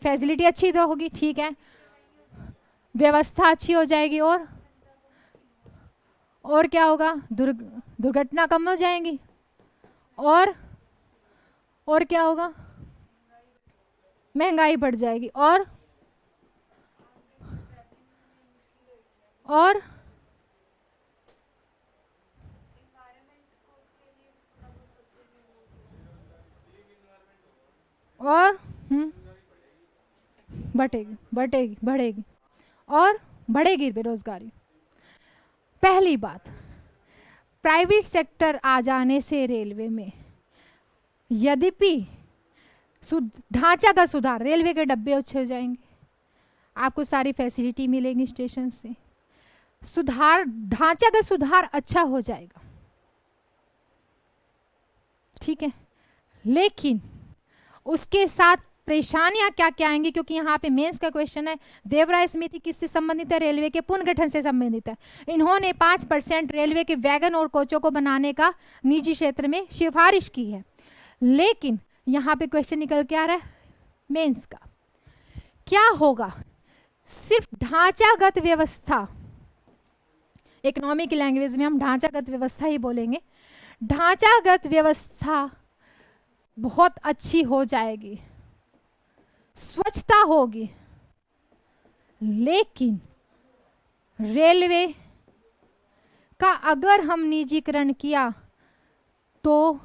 फैसिलिटी अच्छी तो होगी, ठीक है, व्यवस्था अच्छी हो जाएगी, और क्या होगा? दुर्घटना कम हो जाएंगी, और क्या होगा? महंगाई बढ़ जाएगी, और बढ़ेगी और बढ़ेगी बेरोजगारी। पहली बात, प्राइवेट सेक्टर आ जाने से रेलवे में यद्यपि ढांचागत सुधार, रेलवे के डब्बे अच्छे हो जाएंगे, आपको सारी फैसिलिटी मिलेगी स्टेशन से, ढांचागत सुधार अच्छा हो जाएगा, ठीक है, लेकिन उसके साथ परेशानियां क्या क्या आएंगी? क्योंकि यहाँ पे मेंस का क्वेश्चन है। देवराय समिति किससे संबंधित है? रेलवे के पुनर्गठन से संबंधित है। इन्होंने 5% रेलवे के वैगन और कोचों को बनाने का निजी क्षेत्र में सिफारिश की है, लेकिन यहाँ पे क्वेश्चन निकल के आ रहा है मेंस का, क्या होगा? सिर्फ ढांचागत व्यवस्था, इकोनॉमिक लैंग्वेज में हम ढांचागत व्यवस्था ही बोलेंगे, ढांचागत व्यवस्था बहुत अच्छी हो जाएगी, स्वच्छता होगी, लेकिन रेलवे का अगर हम निजीकरण किया तो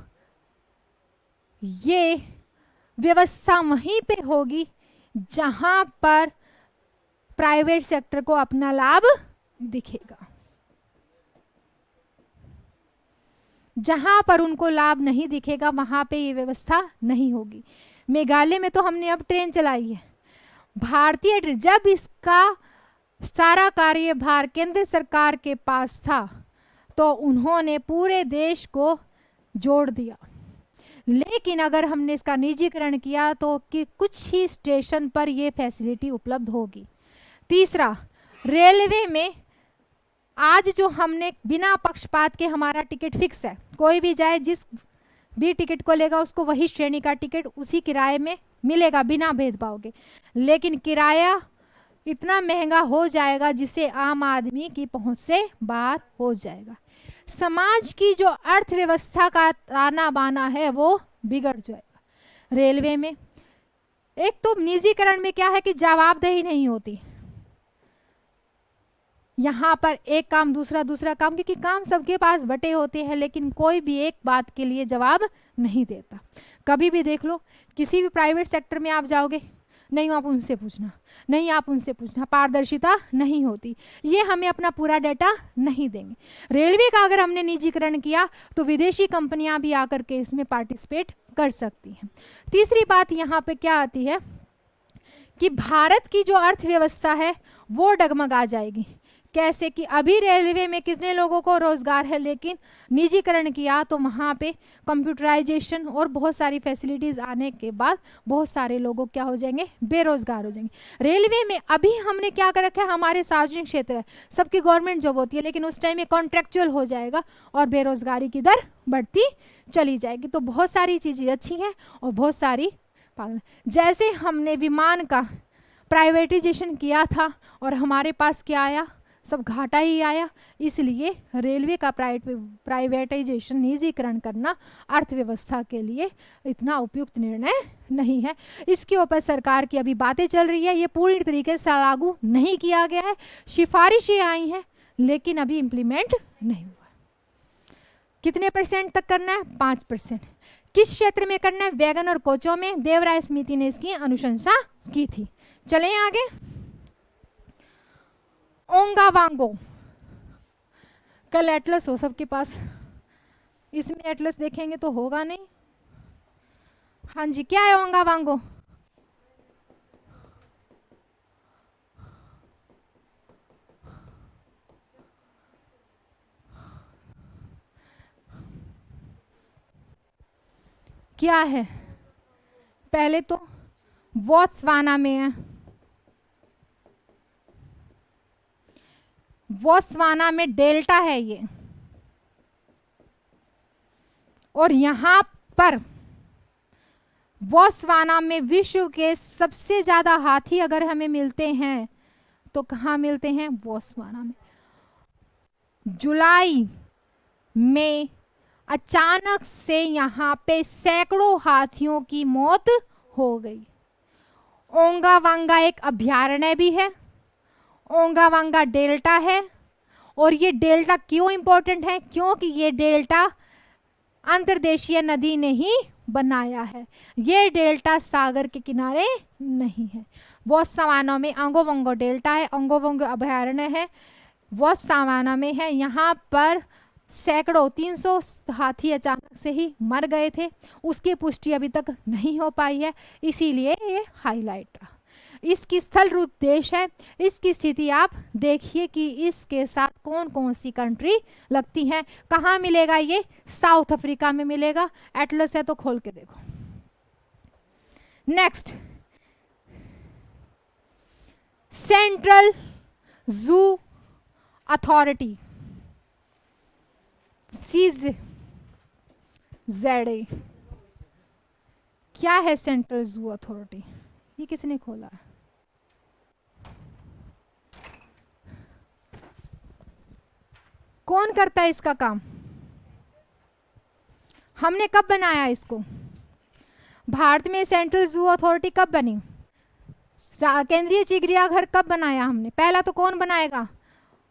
ये व्यवस्था वहीं पे होगी जहां पर प्राइवेट सेक्टर को अपना लाभ दिखेगा। जहां पर उनको लाभ नहीं दिखेगा वहां पे ये व्यवस्था नहीं होगी। मेघालय में तो हमने अब ट्रेन चलाई है, भारतीय ट्रेन, जब इसका सारा कार्यभार केंद्र सरकार के पास था तो उन्होंने पूरे देश को जोड़ दिया, लेकिन अगर हमने इसका निजीकरण किया तो कि कुछ ही स्टेशन पर ये फैसिलिटी उपलब्ध होगी। तीसरा, रेलवे में आज जो हमने बिना पक्षपात के हमारा टिकट फिक्स है, कोई भी जाए जिस भी टिकट को लेगा उसको वही श्रेणी का टिकट उसी किराए में मिलेगा बिना भेदभाव के, लेकिन किराया इतना महंगा हो जाएगा जिसे आम आदमी की पहुंच से बाहर हो जाएगा। समाज की जो अर्थव्यवस्था का ताना बाना है वो बिगड़ जाएगा। रेलवे में एक तो निजीकरण में क्या है कि जवाबदेही नहीं होती, यहाँ पर एक काम दूसरा काम, क्योंकि काम सबके पास बटे होते हैं लेकिन कोई भी एक बात के लिए जवाब नहीं देता। कभी भी देख लो, किसी भी प्राइवेट सेक्टर में आप जाओगे, नहीं आप उनसे पूछना, नहीं आप उनसे पूछना, पारदर्शिता नहीं होती, ये हमें अपना पूरा डाटा नहीं देंगे। रेलवे का अगर हमने निजीकरण किया तो विदेशी कंपनियां भी आकर के इसमें पार्टिसिपेट कर सकती हैं। तीसरी बात यहाँ पे क्या आती है कि भारत की जो अर्थव्यवस्था है वो डगमगा जाएगी। कैसे कि अभी रेलवे में कितने लोगों को रोजगार है, लेकिन निजीकरण किया तो वहाँ पे कंप्यूटराइजेशन और बहुत सारी फैसिलिटीज आने के बाद बहुत सारे लोगों क्या हो जाएंगे, बेरोजगार हो जाएंगे। रेलवे में अभी हमने क्या कर रखा है, हमारे सार्वजनिक क्षेत्र है, सबकी गवर्नमेंट जॉब होती है, लेकिन उस टाइम में कॉन्ट्रेक्चुअल हो जाएगा और बेरोजगारी की दर बढ़ती चली जाएगी। तो बहुत सारी चीज़ें अच्छी हैं और बहुत सारी पागल। जैसे हमने विमान का प्राइवेटाइजेशन किया था और हमारे पास क्या आया, सब घाटा ही आया। इसलिए रेलवे का प्राइवेटाइजेशन, निजीकरण करना अर्थव्यवस्था के लिए इतना उपयुक्त निर्णय नहीं है। इसके ऊपर सरकार की अभी बातें चल रही है, ये पूरी तरीके से लागू नहीं किया गया है। सिफारिशें आई हैं लेकिन अभी इम्प्लीमेंट नहीं हुआ। कितने % तक करना है? 5%। किस क्षेत्र में करना है? वैगन और कोचों में। देवराय समिति ने इसकी अनुशंसा की थी। चलें आगे। ओंगावांगो, कल एटलस हो सबके पास, इसमें एटलस देखेंगे तो होगा नहीं। हाँ जी, क्या है ओंगावांगो? क्या है? पहले तो बोत्सवाना में है। बोत्सवाना में डेल्टा है ये, और यहां पर बोत्सवाना में विश्व के सबसे ज्यादा हाथी अगर हमें मिलते हैं तो कहाँ मिलते हैं? बोत्सवाना में। जुलाई में अचानक से यहाँ पे सैकड़ों हाथियों की मौत हो गई। ओंगावांगा एक अभयारण्य भी है, ओंगावांगा डेल्टा है। और ये डेल्टा क्यों इंपॉर्टेंट है? क्योंकि ये डेल्टा अंतर्देशीय नदी ने ही बनाया है, ये डेल्टा सागर के किनारे नहीं है। बोत्सवाना में ओंगावांगो डेल्टा है, ओंगावांगो अभयारण्य है, बोत्सवाना में है। यहाँ पर सैकड़ों 300 हाथी अचानक से ही मर गए थे, उसकी पुष्टि अभी तक नहीं हो पाई है, इसीलिए ये हाईलाइट रहा। इसकी स्थल रूप देश है। इसकी स्थिति आप देखिए कि इसके साथ कौन कौन सी कंट्री लगती हैं। कहाँ मिलेगा ये? साउथ अफ्रीका में मिलेगा। एटलस है तो खोल के देखो। Next, central zoo authority, CZA। क्या है सेंट्रल जू अथॉरिटी? ये किसने खोला है? कौन करता है इसका काम? हमने कब बनाया इसको? भारत में सेंट्रल जू अथॉरिटी कब बनी? केंद्रीय चिड़ियाघर कब बनाया हमने? पहला तो कौन बनाएगा?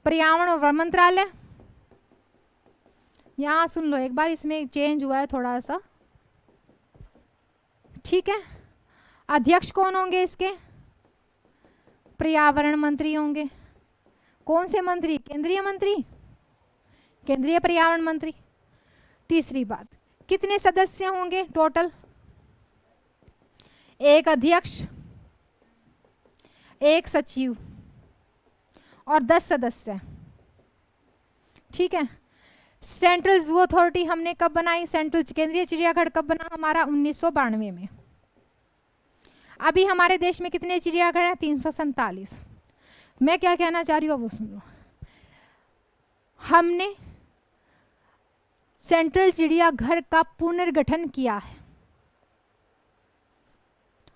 पर्यावरण और वन मंत्रालय। यहां सुन लो एक बार, इसमें चेंज हुआ है थोड़ा सा, ठीक है। अध्यक्ष कौन होंगे इसके? पर्यावरण मंत्री होंगे। कौन से मंत्री? केंद्रीय मंत्री, केंद्रीय पर्यावरण मंत्री। तीसरी बात, कितने सदस्य होंगे टोटल? एक अध्यक्ष, एक सचिव और 10 सदस्य, ठीक है। सेंट्रल जू अथॉरिटी हमने कब बनाई? सेंट्रल केंद्रीय चिड़ियाघर कब बना हमारा? 1992 में। अभी हमारे देश में कितने चिड़ियाघर हैं? 347। मैं क्या कहना चाह रही हूँ वो सुन लो। हमने सेंट्रल चिड़ियाघर का पुनर्गठन किया है,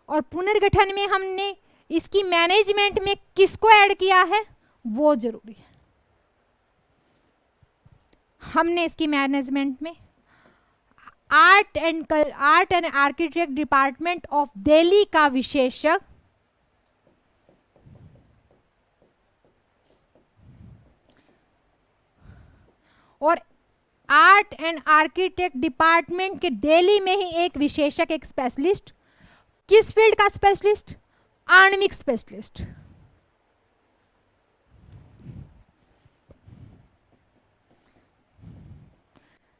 और पुनर्गठन में हमने इसकी मैनेजमेंट में किसको ऐड किया है वो जरूरी है। हमने इसकी मैनेजमेंट में art and architect department of Delhi का विशेषज्ञ और आर्ट एंड आर्किटेक्ट डिपार्टमेंट के दिल्ली में ही एक विशेषज्ञ, एक स्पेशलिस्ट। किस फील्ड का स्पेशलिस्ट? आणविक स्पेशलिस्ट।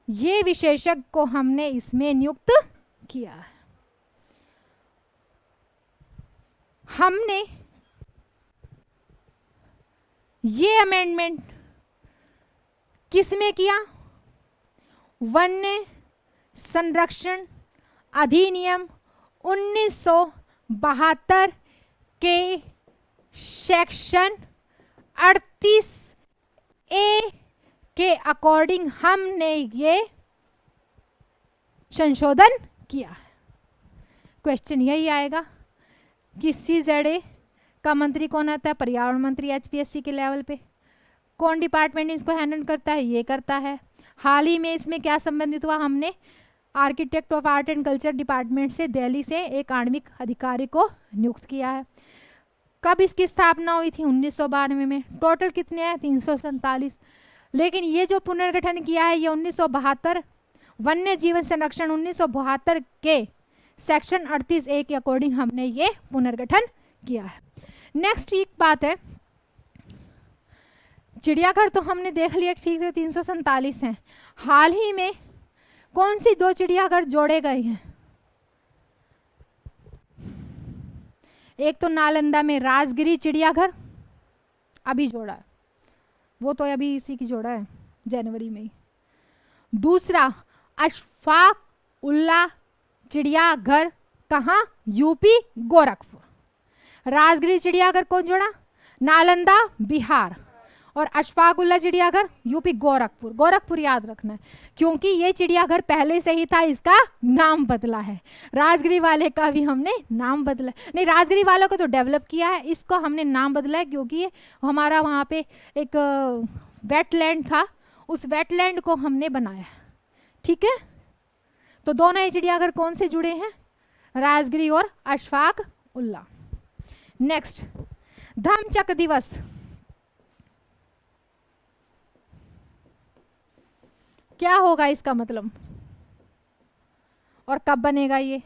ये विशेषज्ञ को हमने इसमें नियुक्त किया है। हमने ये अमेंडमेंट किसमें किया? वन्य संरक्षण अधिनियम 1972 के सेक्शन 38A के अकॉर्डिंग हमने ये संशोधन किया है। क्वेश्चन यही आएगा कि CZA का मंत्री कौन आता है? पर्यावरण मंत्री HPSC के लेवल पे। कौन डिपार्टमेंट इसको हैंडल करता है? ये करता है। हाल ही में इसमें क्या संबंधित हुआ, हमने architect of art and culture department से दिल्ली से एक आणविक अधिकारी को नियुक्त किया है। कब इसकी स्थापना हुई थी? 1992 में। टोटल कितने हैं? 347। लेकिन ये जो पुनर्गठन किया है ये 1972 वन्य जीवन संरक्षण 1972 के सेक्शन 38A के अकॉर्डिंग हमने ये पुनर्गठन किया है। नेक्स्ट एक बात है, चिड़ियाघर तो हमने देख लिया, ठीक है, 347 हैं। हाल ही में कौन सी 2 चिड़ियाघर जोड़े गए हैं? एक तो नालंदा में राजगिरी चिड़ियाघर अभी जोड़ा है, वो तो अभी इसी की जोड़ा है जनवरी में ही। दूसरा अशफाक उल्ला चिड़ियाघर कहाँ? यूपी गोरखपुर। राजगिरी चिड़ियाघर कौन जोड़ा? नालंदा बिहार, और अशफाक उल्ला चिड़ियाघर यूपी गोरखपुर। गोरखपुर याद रखना है क्योंकि ये चिड़ियाघर पहले से ही था, इसका नाम बदला है। राजगिरी वाले का भी हमने नाम बदला, नहीं राजगिरी वालों को तो डेवलप किया है, इसको हमने नाम बदला है क्योंकि ये हमारा वहाँ पे एक वेटलैंड था, उस वेटलैंड को हमने बनाया। ठीक है, तो दोनों ही चिड़ियाघर कौन से जुड़े हैं? राजगिरी और अशफाक उल्ला। नेक्स्ट, धम्मचक्र दिवस क्या होगा, इसका मतलब, और कब बनेगा? ये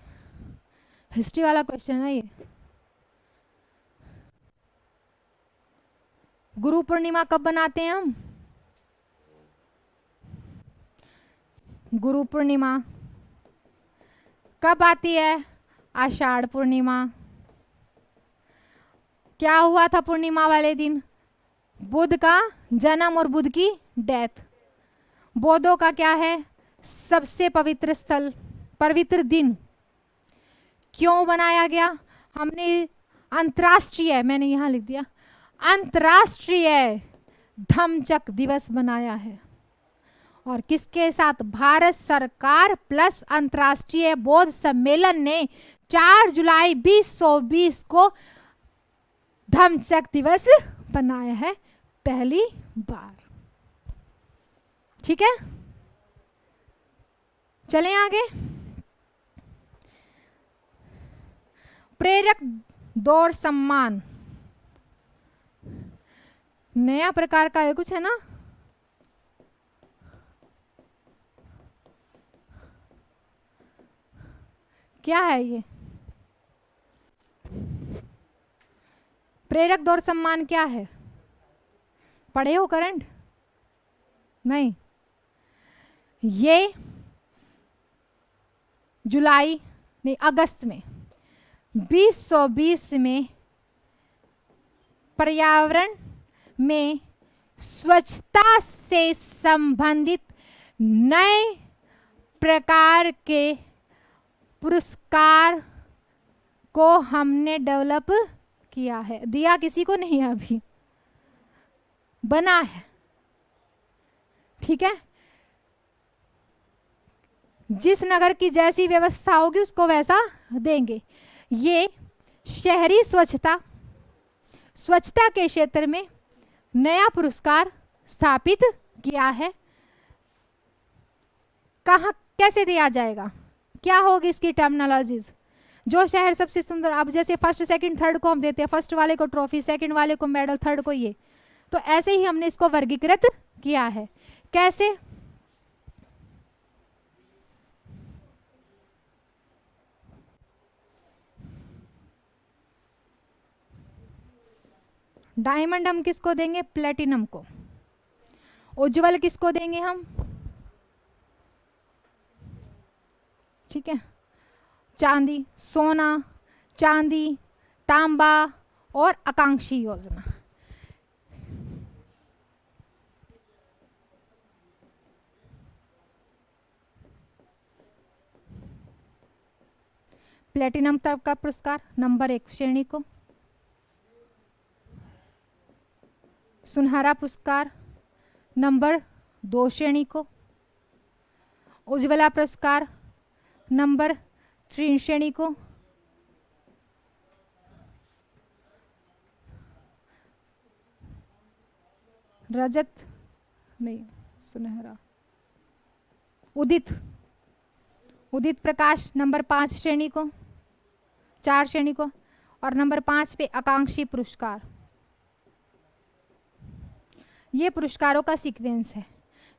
हिस्ट्री वाला क्वेश्चन है ये। गुरु पूर्णिमा कब बनाते हैं हम? गुरु पूर्णिमा कब आती है? आषाढ़ पूर्णिमा। क्या हुआ था पूर्णिमा वाले दिन? बुध का जन्म और बुध की डेथ। बौद्धों का क्या है? सबसे पवित्र स्थल, पवित्र दिन। क्यों बनाया गया? हमने अंतर्राष्ट्रीय, मैंने यहाँ लिख दिया, अंतर्राष्ट्रीय धम्मचक्र दिवस बनाया है। और किसके साथ? भारत सरकार प्लस अंतर्राष्ट्रीय बौद्ध सम्मेलन ने 4 जुलाई 2020 को धम्मचक्र दिवस बनाया है पहली बार। ठीक है, चलें आगे। प्रेरक दौर सम्मान नया प्रकार का है कुछ, है ना? क्या है ये? प्रेरक दौर सम्मान क्या है? पढ़े हो करंट? नहीं, ये जुलाई नहीं अगस्त में 2020 में पर्यावरण में स्वच्छता से संबंधित नए प्रकार के पुरस्कार को हमने डेवलप किया है। दिया किसी को नहीं है, अभी बना है। ठीक है, जिस नगर की जैसी व्यवस्था होगी उसको वैसा देंगे। ये शहरी स्वच्छता, स्वच्छता के क्षेत्र में नया पुरस्कार स्थापित किया है। कहाँ कैसे दिया जाएगा? क्या होगी इसकी टर्मिनोलॉजीज? जो शहर सबसे सुंदर, अब जैसे फर्स्ट सेकंड थर्ड को हम देते हैं, फर्स्ट वाले को ट्रॉफी, सेकंड वाले को मेडल, थर्ड को ये, तो ऐसे ही हमने इसको वर्गीकृत किया है। कैसे? डायमंड हम किसको देंगे? प्लेटिनम को। उज्जवल किसको देंगे हम? ठीक है, चांदी, सोना, चांदी, तांबा और आकांक्षी योजना। प्लेटिनम तक का पुरस्कार नंबर 1 श्रेणी को, सुनहरा पुरस्कार नंबर 2 श्रेणी को, उज्ज्वला पुरस्कार नंबर 3 श्रेणी को, रजत नहीं, सुनहरा, उदित, उदित प्रकाश नंबर 5 श्रेणी को, 4 श्रेणी को, और नंबर 5 पे आकांक्षी पुरस्कार। ये पुरस्कारों का सीक्वेंस है,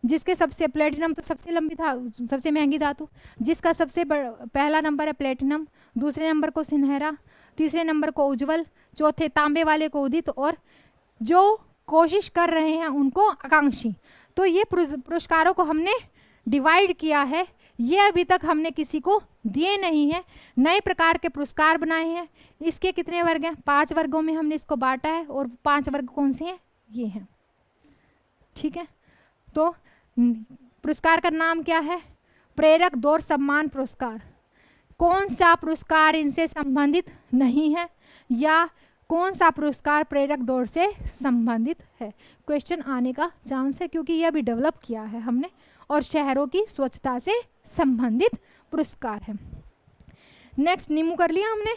जिसके सबसे प्लेटिनम तो सबसे लंबी था, सबसे महंगी धातु, जिसका सबसे पहला नंबर है प्लेटिनम, दूसरे नंबर को सुनहरा, तीसरे नंबर को उज्जवल, चौथे तांबे वाले को उदित, और जो कोशिश कर रहे हैं उनको आकांक्षी। तो ये पुरस्कारों को हमने डिवाइड किया है, ये अभी तक हमने किसी को दिए नहीं है, नए प्रकार के पुरस्कार बनाए हैं। इसके कितने वर्ग हैं? 5 वर्गों में हमने इसको बांटा है, और 5 वर्ग कौन से हैं? ये हैं। ठीक है, तो पुरस्कार का नाम क्या है? प्रेरक दौर सम्मान पुरस्कार। कौन सा पुरस्कार इनसे संबंधित नहीं है, या कौन सा पुरस्कार प्रेरक दौर से संबंधित है? क्वेश्चन आने का चांस है, क्योंकि यह भी डेवलप किया है हमने, और शहरों की स्वच्छता से संबंधित पुरस्कार है। नेक्स्ट निमू कर लिया हमने,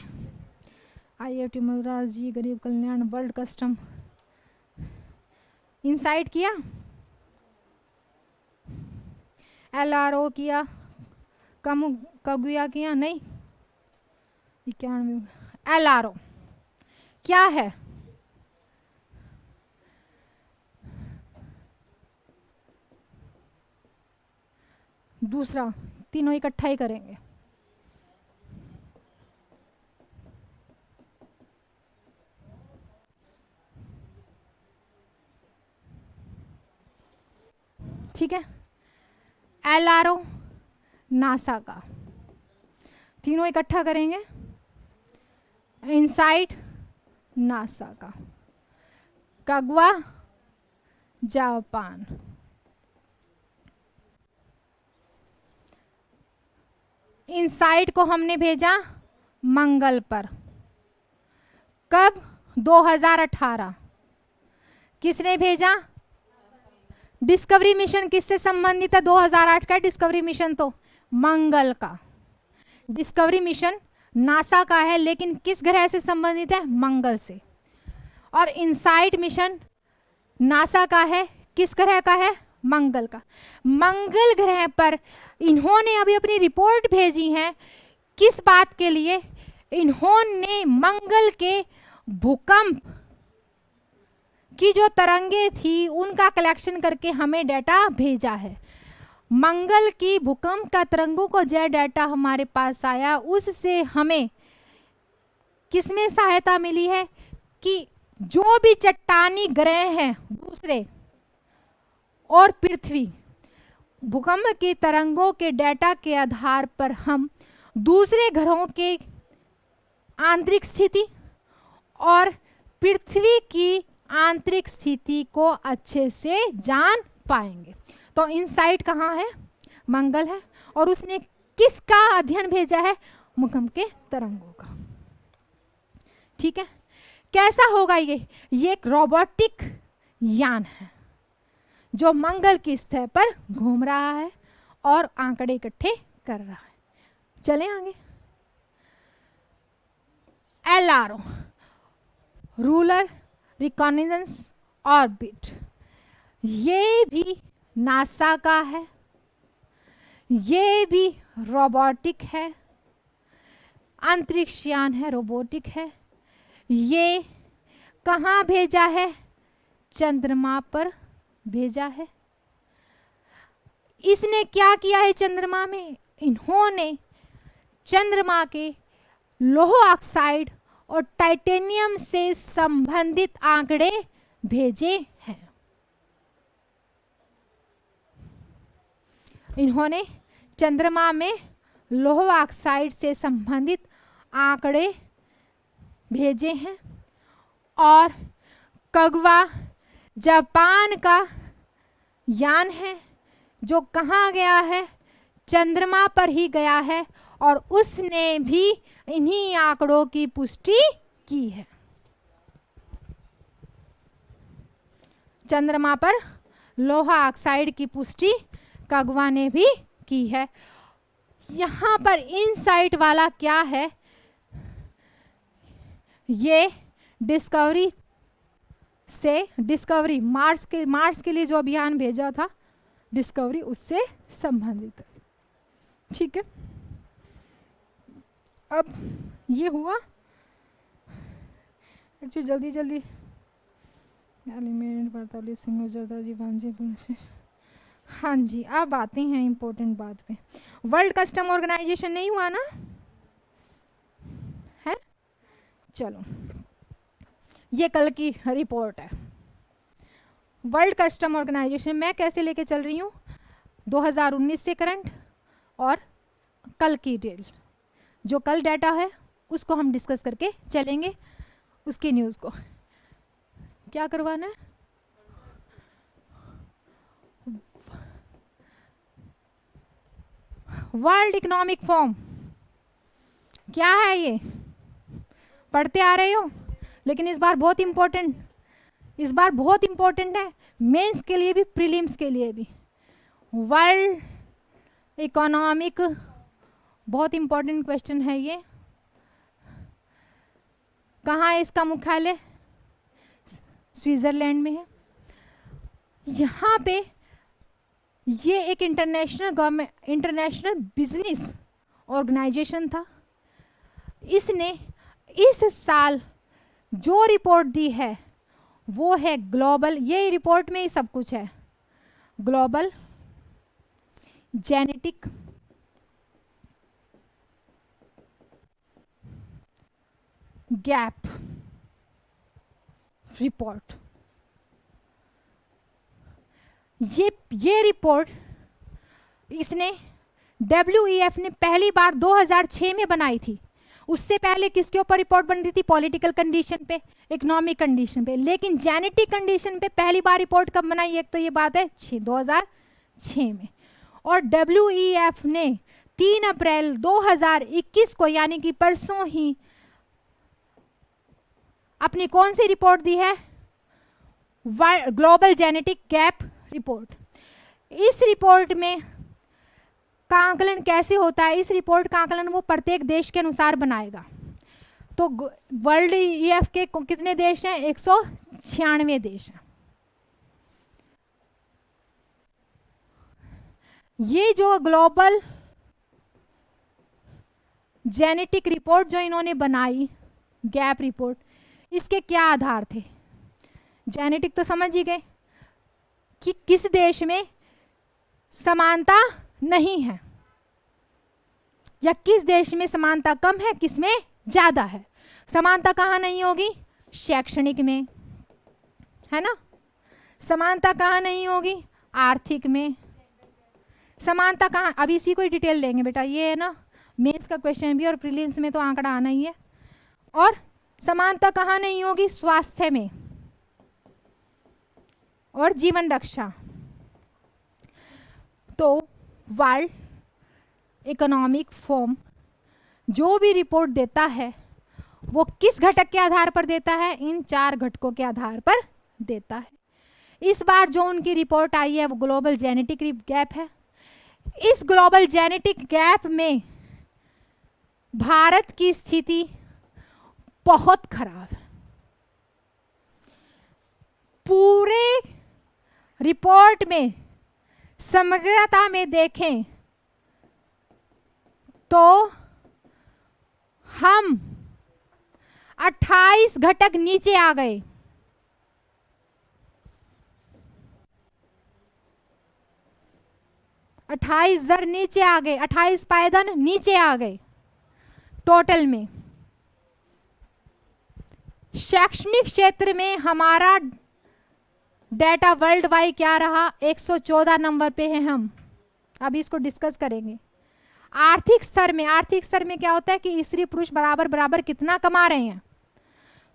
IIT मद्रास, जी गरीब कल्याण, वर्ल्ड कस्टम, इनसाइट किया, LRO किया, कगुया किया, नहीं 91। LRO क्या है? दूसरा, तीनों इकट्ठा ही करेंगे। ठीक है, LRO नासा का, तीनों इकट्ठा करेंगे। इनसाइट नासा का, कगवा जापान, इनसाइट को हमने भेजा मंगल पर, कब? 2018। किसने भेजा? डिस्कवरी मिशन किससे संबंधित है? 2008 का डिस्कवरी मिशन तो मंगल का। डिस्कवरी मिशन नासा का है, लेकिन किस ग्रह से संबंधित है? मंगल से। और इनसाइट मिशन नासा का है, किस ग्रह का है? मंगल का। मंगल ग्रह पर इन्होंने अभी अपनी रिपोर्ट भेजी है, किस बात के लिए? इन्होंने मंगल के भूकंप की जो तरंगे थी उनका कलेक्शन करके हमें डाटा भेजा है। मंगल की भूकंप का तरंगों को जो डाटा हमारे पास आया, उससे हमें किसमें सहायता मिली है कि जो भी चट्टानी ग्रह हैं दूसरे और पृथ्वी, भूकंप की तरंगों के डाटा के आधार पर हम दूसरे ग्रहों के आंतरिक स्थिति और पृथ्वी की आंतरिक स्थिति को अच्छे से जान पाएंगे। तो इनसाइट कहाँ है? मंगल है, और उसने किसका अध्ययन भेजा है? भूकंप के तरंगों का। ठीक है, कैसा होगा ये? एक रोबोटिक यान है जो मंगल की सतह पर घूम रहा है और आंकड़े इकट्ठे कर रहा है। चलें आगे। LRO, रूलर रिकॉग्निजेंस ऑर्बिट, ये भी नासा का है, ये भी रोबोटिक है, अंतरिक्ष यान है, रोबोटिक है। ये कहाँ भेजा है? चंद्रमा पर भेजा है। इसने क्या किया है चंद्रमा में? इन्होंने चंद्रमा के लौह ऑक्साइड और टाइटेनियम से संबंधित आंकड़े भेजे हैं। इन्होंने चंद्रमा में लौह ऑक्साइड से संबंधित आंकड़े भेजे हैं। और कगवा जापान का यान है जो कहाँ गया है? चंद्रमा पर ही गया है, और उसने भी इन्हीं आंकड़ों की पुष्टि की है। चंद्रमा पर लोहा ऑक्साइड की पुष्टि कगवा ने भी की है। यहाँ पर इनसाइट वाला क्या है? ये डिस्कवरी से डिस्कवरी, मार्स के लिए जो अभियान भेजा था डिस्कवरी, उससे संबंधित है। ठीक है, अब ये हुआ एक्चुअली जल्दी जल्दी एलिमेंट 45 जीवांजी। हाँ जी, अब आते हैं इम्पोर्टेंट बात पे। वर्ल्ड कस्टम ऑर्गेनाइजेशन नहीं हुआ ना, है? चलो, ये कल की रिपोर्ट है। वर्ल्ड कस्टम ऑर्गेनाइजेशन मैं कैसे लेके चल रही हूँ, 2019 से करंट और कल की डेट, जो कल डाटा है उसको हम डिस्कस करके चलेंगे, उसकी न्यूज़ को। क्या करवाना है? वर्ल्ड इकोनॉमिक फोरम क्या है ये? पढ़ते आ रहे हो, लेकिन इस बार बहुत इंपॉर्टेंट, इस बार बहुत इंपॉर्टेंट है, मेंस के लिए भी प्रीलिम्स के लिए भी। वर्ल्ड इकोनॉमिक, बहुत इंपॉर्टेंट क्वेश्चन है ये। कहाँ है इसका मुख्यालय? स्विट्जरलैंड में है। यहाँ पे ये एक इंटरनेशनल बिजनेस ऑर्गेनाइजेशन था। इसने इस साल जो रिपोर्ट दी है वो है ग्लोबल, ये रिपोर्ट में ही सब कुछ है, ग्लोबल जेनेटिक गैप रिपोर्ट। ये रिपोर्ट इसने WEF ने पहली बार 2006 में बनाई थी। उससे पहले किसके ऊपर रिपोर्ट बन रही थी? पॉलिटिकल कंडीशन पे, इकोनॉमिक कंडीशन पे, लेकिन जेनेटिक कंडीशन पे पहली बार रिपोर्ट कब बनाई? एक तो ये बात है 2006 में। और WEF ने 3 अप्रैल 2021 को, यानी कि परसों ही, अपनी कौन सी रिपोर्ट दी है? Global genetic gap report. इस रिपोर्ट में का आकलन कैसे होता है? इस रिपोर्ट का आकलन वो प्रत्येक देश के अनुसार बनाएगा। तो वर्ल्ड EF के कितने देश हैं? 196 देश हैं। ये जो ग्लोबल जेनेटिक रिपोर्ट जो इन्होंने बनाई, गैप रिपोर्ट, इसके क्या आधार थे? जेनेटिक तो समझ ही गए कि किस देश में समानता नहीं है या किस देश में समानता कम है, किस में ज्यादा है। समानता कहाँ नहीं होगी? शैक्षणिक में, है ना। समानता कहाँ नहीं होगी? आर्थिक में। समानता कहाँ? अभी इसी को ही डिटेल लेंगे बेटा, ये है ना मेंस का क्वेश्चन भी और प्रीलिम्स में तो आंकड़ा आना ही है। और समानता कहाँ नहीं होगी? स्वास्थ्य में और जीवन रक्षा। तो वर्ल्ड इकोनॉमिक फोरम जो भी रिपोर्ट देता है वो किस घटक के आधार पर देता है? इन 4 घटकों के आधार पर देता है। इस बार जो उनकी रिपोर्ट आई है वो ग्लोबल जेनेटिक गैप है। इस ग्लोबल जेनेटिक गैप में भारत की स्थिति बहुत खराब है। पूरे रिपोर्ट में समग्रता में देखें तो हम 28 घटक नीचे आ गए। 28 दर नीचे आ गए, 28 पायदान नीचे आ गए टोटल में। शैक्षणिक क्षेत्र में हमारा डाटा वर्ल्ड वाइड क्या रहा? 114 नंबर पे है हम, अभी इसको डिस्कस करेंगे। आर्थिक स्तर में क्या होता है कि स्त्री पुरुष बराबर बराबर कितना कमा रहे हैं।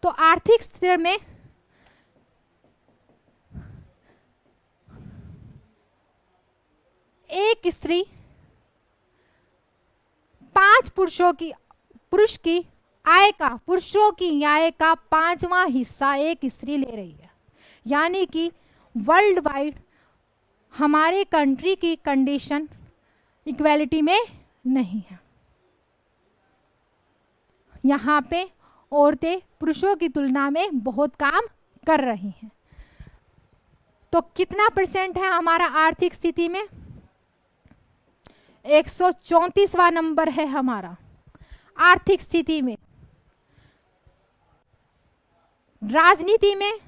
तो आर्थिक स्तर में एक स्त्री 5 पुरुषों की आय का 5वां हिस्सा एक स्त्री ले रही है। यानी कि वर्ल्ड वाइड हमारे कंट्री की कंडीशन इक्वालिटी में नहीं है। यहाँ पे औरतें पुरुषों की तुलना में बहुत काम कर रही हैं। तो कितना परसेंट है हमारा आर्थिक स्थिति में? 134वां नंबर है हमारा आर्थिक स्थिति में। राजनीति में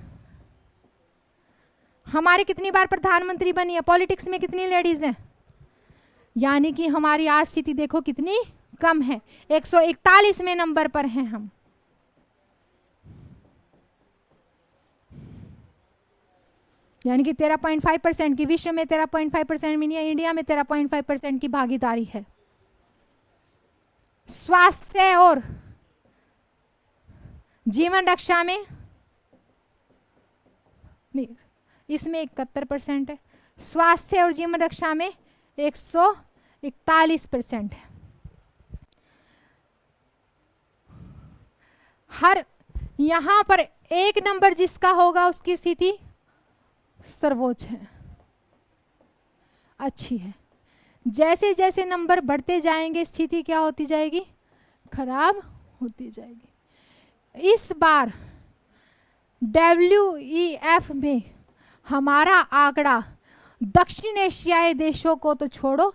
हमारी कितनी बार प्रधानमंत्री बनी है? पॉलिटिक्स में कितनी लेडीज हैं? यानी कि हमारी आज स्थिति देखो कितनी कम है, 141वें नंबर पर हैं हम। यानी कि 13.5% की, विश्व में 13.5% में, इंडिया में 13.5% की भागीदारी है। स्वास्थ्य और जीवन रक्षा में इसमें 71% है, स्वास्थ्य और जीवन रक्षा में 141% है। हर यहां पर एक नंबर जिसका होगा उसकी स्थिति सर्वोच्च है, अच्छी है। जैसे जैसे नंबर बढ़ते जाएंगे स्थिति क्या होती जाएगी? खराब होती जाएगी। इस बार WEF में हमारा आंकड़ा दक्षिण एशियाई देशों को तो छोड़ो,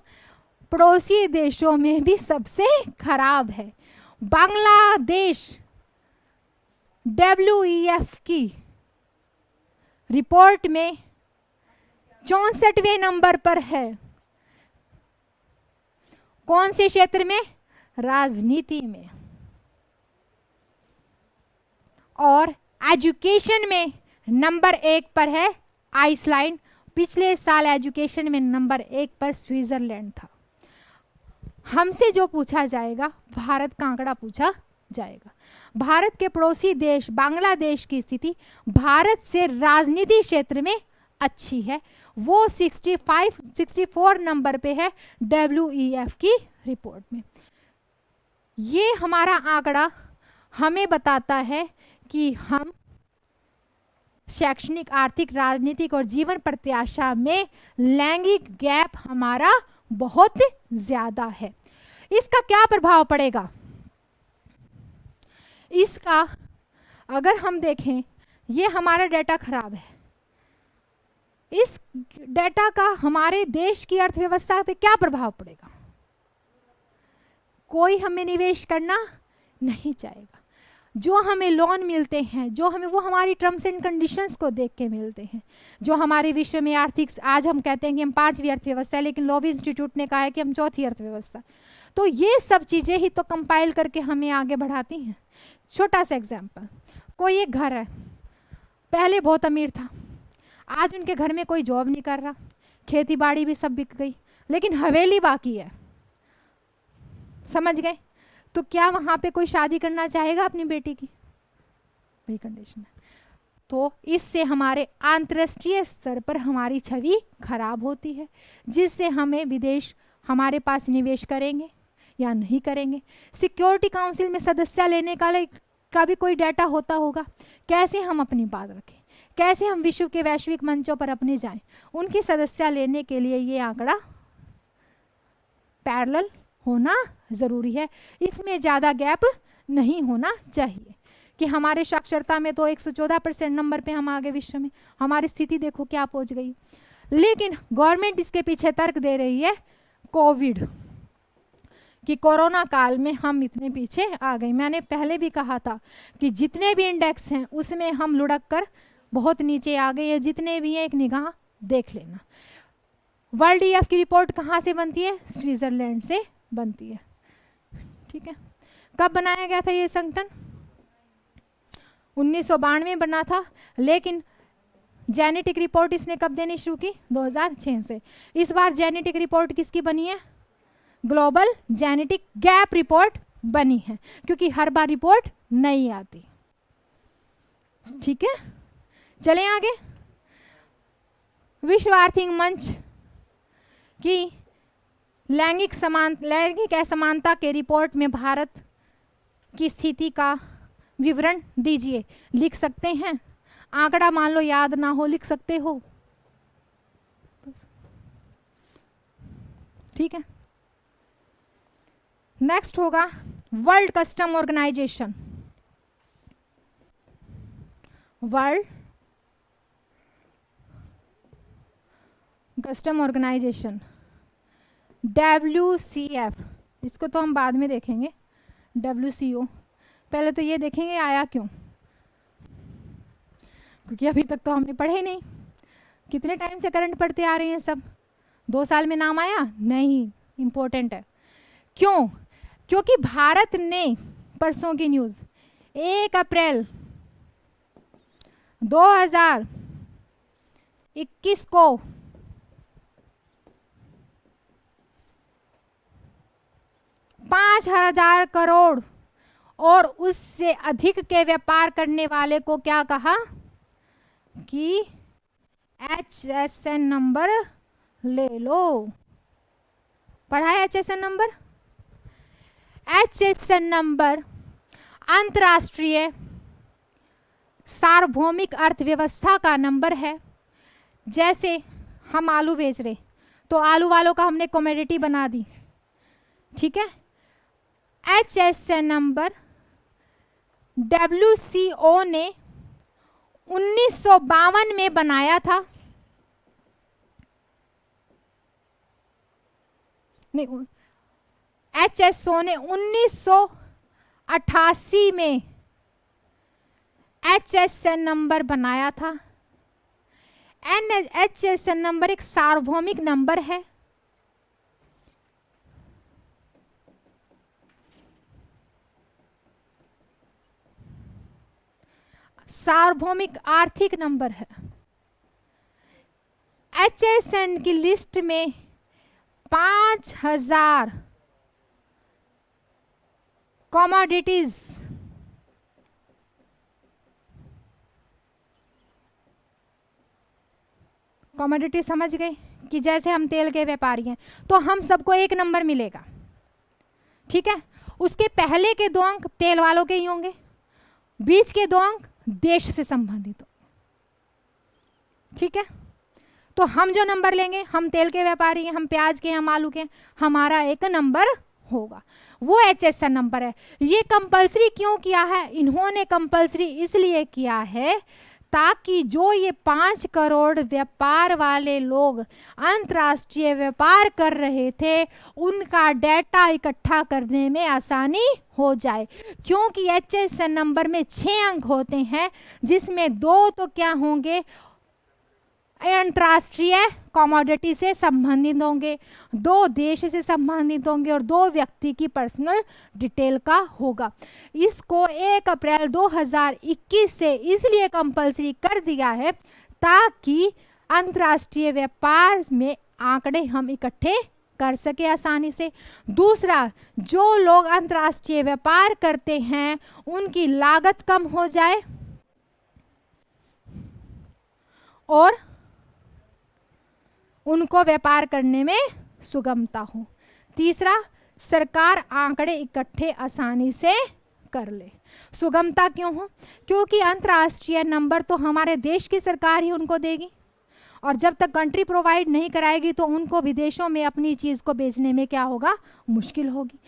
पड़ोसी देशों में भी सबसे खराब है। बांग्लादेश WEF की रिपोर्ट में 64वें नंबर पर है। कौन से क्षेत्र में? राजनीति में। और एजुकेशन में नंबर 1 पर है आइसलैंड। पिछले साल एजुकेशन में नंबर 1 पर स्विट्जरलैंड था। हमसे जो पूछा जाएगा भारत का आंकड़ा पूछा जाएगा। भारत के पड़ोसी देश बांग्लादेश की स्थिति भारत से राजनीति क्षेत्र में अच्छी है, वो 64 नंबर पे है WEF की रिपोर्ट में। ये हमारा आंकड़ा हमें बताता है कि हम शैक्षणिक, आर्थिक, राजनीतिक और जीवन प्रत्याशा में लैंगिक गैप हमारा बहुत ज्यादा है। इसका क्या प्रभाव पड़ेगा? इसका अगर हम देखें, ये हमारा डेटा खराब है। इस डेटा का हमारे देश की अर्थव्यवस्था पे क्या प्रभाव पड़ेगा? कोई हमें निवेश करना नहीं चाहेगा। जो हमें लोन मिलते हैं, जो हमें, वो हमारी टर्म्स एंड कंडीशंस को देख के मिलते हैं। जो हमारे विश्व में आर्थिक, आज हम कहते हैं कि हम 5वीं अर्थव्यवस्था है, लेकिन लोवी इंस्टीट्यूट ने कहा है कि हम 4थी अर्थव्यवस्था। तो ये सब चीज़ें ही तो कंपाइल करके हमें आगे बढ़ाती हैं। छोटा सा एग्जाम्पल, कोई एक घर है, पहले बहुत अमीर था, आज उनके घर में कोई जॉब नहीं कर रहा, खेती बाड़ी भी सब बिक गई, लेकिन हवेली बाकी है। समझ गए? तो क्या वहाँ पे कोई शादी करना चाहेगा अपनी बेटी की? वही कंडीशन है। तो इससे हमारे अंतर्राष्ट्रीय स्तर पर हमारी छवि खराब होती है, जिससे हमें विदेश हमारे पास निवेश करेंगे या नहीं करेंगे। सिक्योरिटी काउंसिल में सदस्य लेने का भी कोई डाटा होता होगा। कैसे हम अपनी बात रखें, कैसे हम विश्व के वैश्विक मंचों पर अपने जाएं, उनकी सदस्य लेने के लिए ये आंकड़ा पैरेलल होना ज़रूरी है। इसमें ज़्यादा गैप नहीं होना चाहिए कि हमारे साक्षरता में तो 114% नंबर पे हम आगे विश्व में, हमारी स्थिति देखो क्या पहुंच गई। लेकिन गवर्नमेंट इसके पीछे तर्क दे रही है कोविड, कि कोरोना काल में हम इतने पीछे आ गए। मैंने पहले भी कहा था कि जितने भी इंडेक्स हैं उसमें हम लुढ़क कर बहुत नीचे आ गए हैं। जितने भी हैं एक निगाह देख लेना। वर्ल्ड EF की रिपोर्ट कहाँ से बनती है? स्विट्जरलैंड से बनती है। ठीक है, कब बनाया गया था ये संगठन? 1992 में बना था, लेकिन जेनेटिक रिपोर्ट इसने कब देनी शुरू की? 2006 से। इस बार जेनेटिक रिपोर्ट किसकी बनी है? ग्लोबल जेनेटिक गैप रिपोर्ट बनी है, क्योंकि हर बार रिपोर्ट नहीं आती। ठीक है, चलें आगे। विश्व आर्थिक मंच की लैंगिक असमानता के रिपोर्ट में भारत की स्थिति का विवरण दीजिए। लिख सकते हैं, आंकड़ा मान लो याद ना हो, लिख सकते हो। ठीक है, नेक्स्ट होगा world custom organisation. World custom organisation, WCF, इसको तो हम बाद में देखेंगे, WCO, पहले तो ये देखेंगे आया क्यों, क्योंकि अभी तक तो हमने पढ़े नहीं। कितने टाइम से करंट पढ़ते आ रहे हैं सब, 2 साल में नाम आया नहीं, इम्पोर्टेंट है। क्यों? क्योंकि भारत ने, परसों की न्यूज़, 1 अप्रैल 2021 को $5,000 करोड़ और उससे अधिक के व्यापार करने वाले को क्या कहा कि HSN नंबर ले लो। पढ़ा है HSN नंबर? HSN नंबर अंतर्राष्ट्रीय सार्वभौमिक अर्थव्यवस्था का नंबर है। जैसे हम आलू बेच रहे तो आलू वालों का हमने कमोडिटी बना दी, ठीक है। HSN नंबर WCO ने 1952 में बनाया था, नहीं, HSO ने 1988 में HSN नंबर बनाया था। HSN नंबर एक सार्वभौमिक नंबर है। सार्वभौमिक आर्थिक नंबर है। HSN की लिस्ट में 5,000 कमोडिटीज, कमोडिटी समझ गए कि जैसे हम तेल के व्यापारी हैं तो हम सबको एक नंबर मिलेगा, ठीक है। उसके पहले के 2 अंक तेल वालों के ही होंगे, बीच के 2 अंक देश से संबंधित हो, ठीक है। तो हम जो नंबर लेंगे, हम तेल के व्यापारी हैं, हम प्याज के, हम आलू के, हमारा एक नंबर होगा, वो HSN नंबर है। ये कंपलसरी क्यों किया है? इन्होंने कंपलसरी इसलिए किया है ताकि जो ये 5 करोड़ व्यापार वाले लोग अंतर्राष्ट्रीय व्यापार कर रहे थे उनका डेटा इकट्ठा करने में आसानी हो जाए। क्योंकि HSN नंबर में 6 अंक होते हैं, जिसमें 2 तो क्या होंगे, अंतर्राष्ट्रीय कमोडिटी से संबंधित होंगे, 2 देश से संबंधित होंगे और 2 व्यक्ति की पर्सनल डिटेल का होगा। इसको 1 अप्रैल 2021 से इसलिए कंपलसरी कर दिया है ताकि अंतर्राष्ट्रीय व्यापार में आंकड़े हम इकट्ठे कर सके आसानी से। दूसरा, जो लोग अंतर्राष्ट्रीय व्यापार करते हैं उनकी लागत कम हो जाए और उनको व्यापार करने में सुगमता हो। तीसरा, सरकार आंकड़े इकट्ठे आसानी से कर ले। सुगमता क्यों हो? क्योंकि अंतर्राष्ट्रीय नंबर तो हमारे देश की सरकार ही उनको देगी और जब तक कंट्री प्रोवाइड नहीं कराएगी तो उनको विदेशों में अपनी चीज़ को बेचने में क्या होगा, मुश्किल होगी।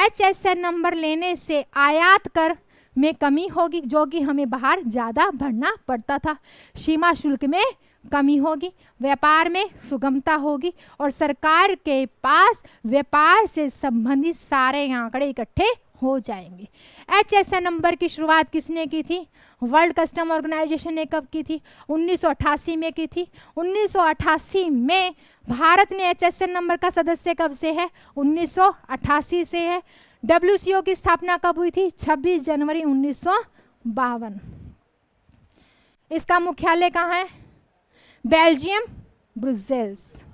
HSN नंबर लेने से आयात कर में कमी होगी, जो कि हमें बाहर ज़्यादा भरना पड़ता था। सीमा शुल्क में कमी होगी, व्यापार में सुगमता होगी और सरकार के पास व्यापार से संबंधित सारे आंकड़े इकट्ठे हो जाएंगे। HSN नंबर की शुरुआत किसने की थी? वर्ल्ड कस्टम ऑर्गेनाइजेशन ने कब की थी? 1988 में की थी। 1988 में भारत ने HSN नंबर का सदस्य कब से है? 1988 से है। WCO की स्थापना कब हुई थी? 26 जनवरी 1952। इसका मुख्यालय कहाँ है? बेल्जियम, ब्रुसेल्स,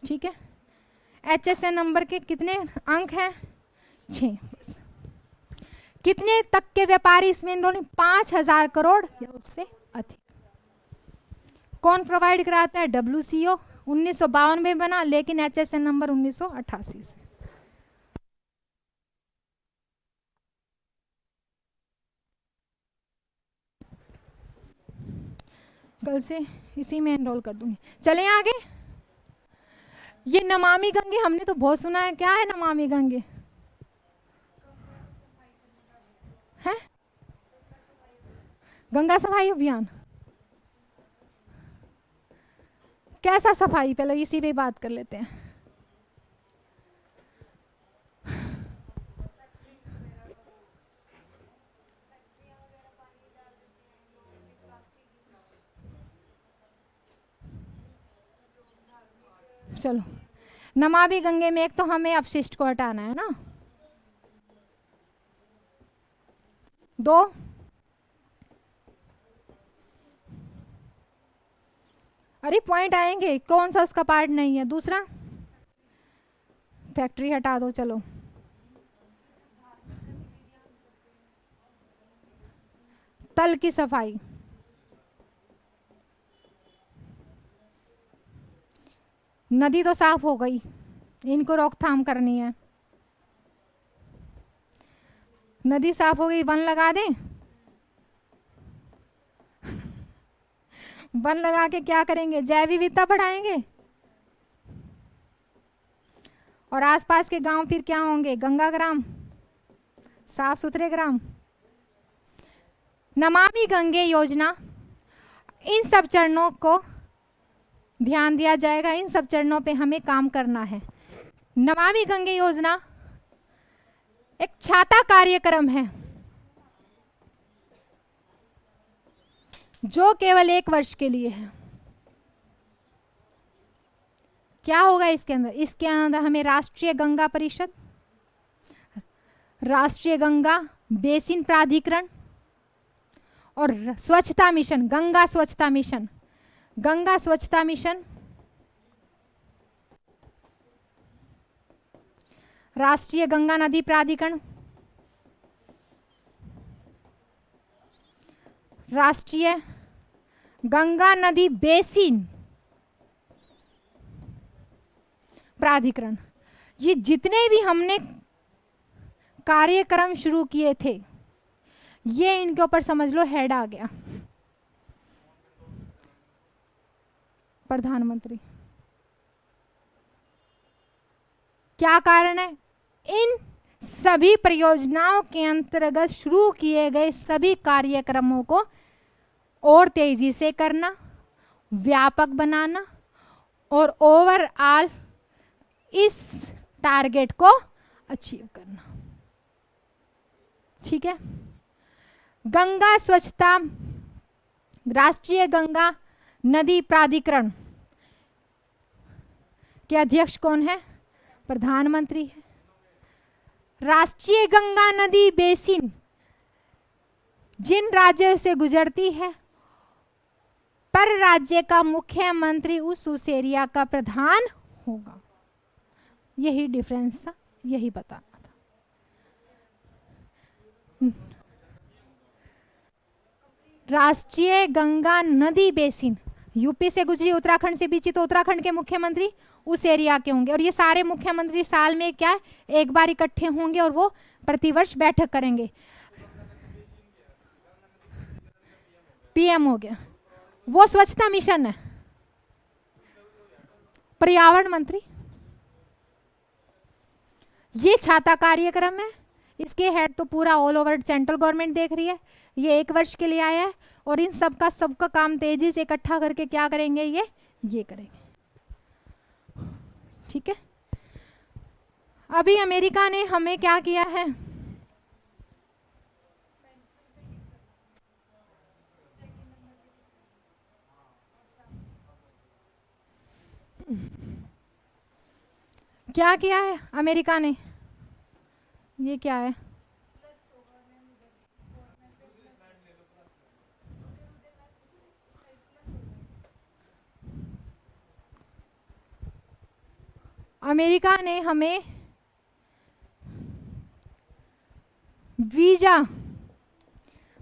ठीक है। HSN नंबर के कितने अंक हैं? 6 बस। कितने तक के व्यापारी इसमें इनरोल? 5,000 करोड़ या उससे अधिक। कौन प्रोवाइड कराता है? WCO। 1952 में बना, लेकिन HSN नंबर 1988 से। कल से इसी में एनरोल कर दूंगी। चलें आगे। ये नमामि गंगे हमने तो बहुत सुना है, क्या है नमामि गंगे? है गंगा सफाई अभियान। कैसा सफाई, पहले इसी पे बात कर लेते हैं। चलो, नमामि गंगे में एक तो हमें अपशिष्ट को हटाना है ना, 2 अरे पॉइंट आएंगे, कौन सा उसका पार्ट नहीं है। दूसरा, फैक्ट्री हटा दो। चलो, तल की सफाई, नदी तो साफ हो गई, इनको रोकथाम करनी है। नदी साफ हो गई, वन लगा दें। वन लगा के क्या करेंगे? जैव विविधता बढ़ाएंगे। और आसपास के गांव फिर क्या होंगे? गंगा ग्राम, साफ सुथरे ग्राम। नमामि गंगे योजना, इन सब चरणों को ध्यान दिया जाएगा, इन सब चरणों पे हमें काम करना है। नमामि गंगे योजना एक छाता कार्यक्रम है जो केवल 1 वर्ष के लिए है। क्या होगा इसके अंदर? इसके अंदर हमें राष्ट्रीय गंगा परिषद, राष्ट्रीय गंगा बेसिन प्राधिकरण और स्वच्छता मिशन, गंगा स्वच्छता मिशन, गंगा स्वच्छता मिशन, राष्ट्रीय गंगा नदी प्राधिकरण, राष्ट्रीय गंगा नदी बेसिन प्राधिकरण। ये जितने भी हमने कार्यक्रम शुरू किए थे, ये इनके ऊपर समझ लो हेड आ गया, प्रधानमंत्री। क्या कारण है? इन सभी परियोजनाओं के अंतर्गत शुरू किए गए सभी कार्यक्रमों को और तेजी से करना, व्यापक बनाना और ओवरऑल इस टारगेट को अचीव करना। ठीक है। गंगा स्वच्छता, राष्ट्रीय गंगा नदी प्राधिकरण के अध्यक्ष कौन है? प्रधानमंत्री है। राष्ट्रीय गंगा नदी बेसिन जिन राज्यों से गुजरती है, पर राज्य का मुख्यमंत्री उस एरिया का प्रधान होगा। यही डिफरेंस था, यही बताना था। राष्ट्रीय गंगा नदी बेसिन यूपी से गुजरी, उत्तराखंड से बीची, तो उत्तराखंड के मुख्यमंत्री उस एरिया के होंगे। और ये सारे मुख्यमंत्री साल में क्या है, एक बार इकट्ठे होंगे और वो प्रतिवर्ष बैठक करेंगे। पीएम हो गया, वो स्वच्छता मिशन है। पर्यावरण मंत्री, ये छाता कार्यक्रम है, इसके हेड तो पूरा ऑल ओवर सेंट्रल गवर्नमेंट देख रही है। ये 1 वर्ष के लिए आया है और इन सबका काम तेजी से इकट्ठा करके क्या करेंगे? ये करेंगे। ठीक है। अभी अमेरिका ने हमें क्या किया है? क्या किया है अमेरिका ने? ये क्या है? अमेरिका ने हमें वीजा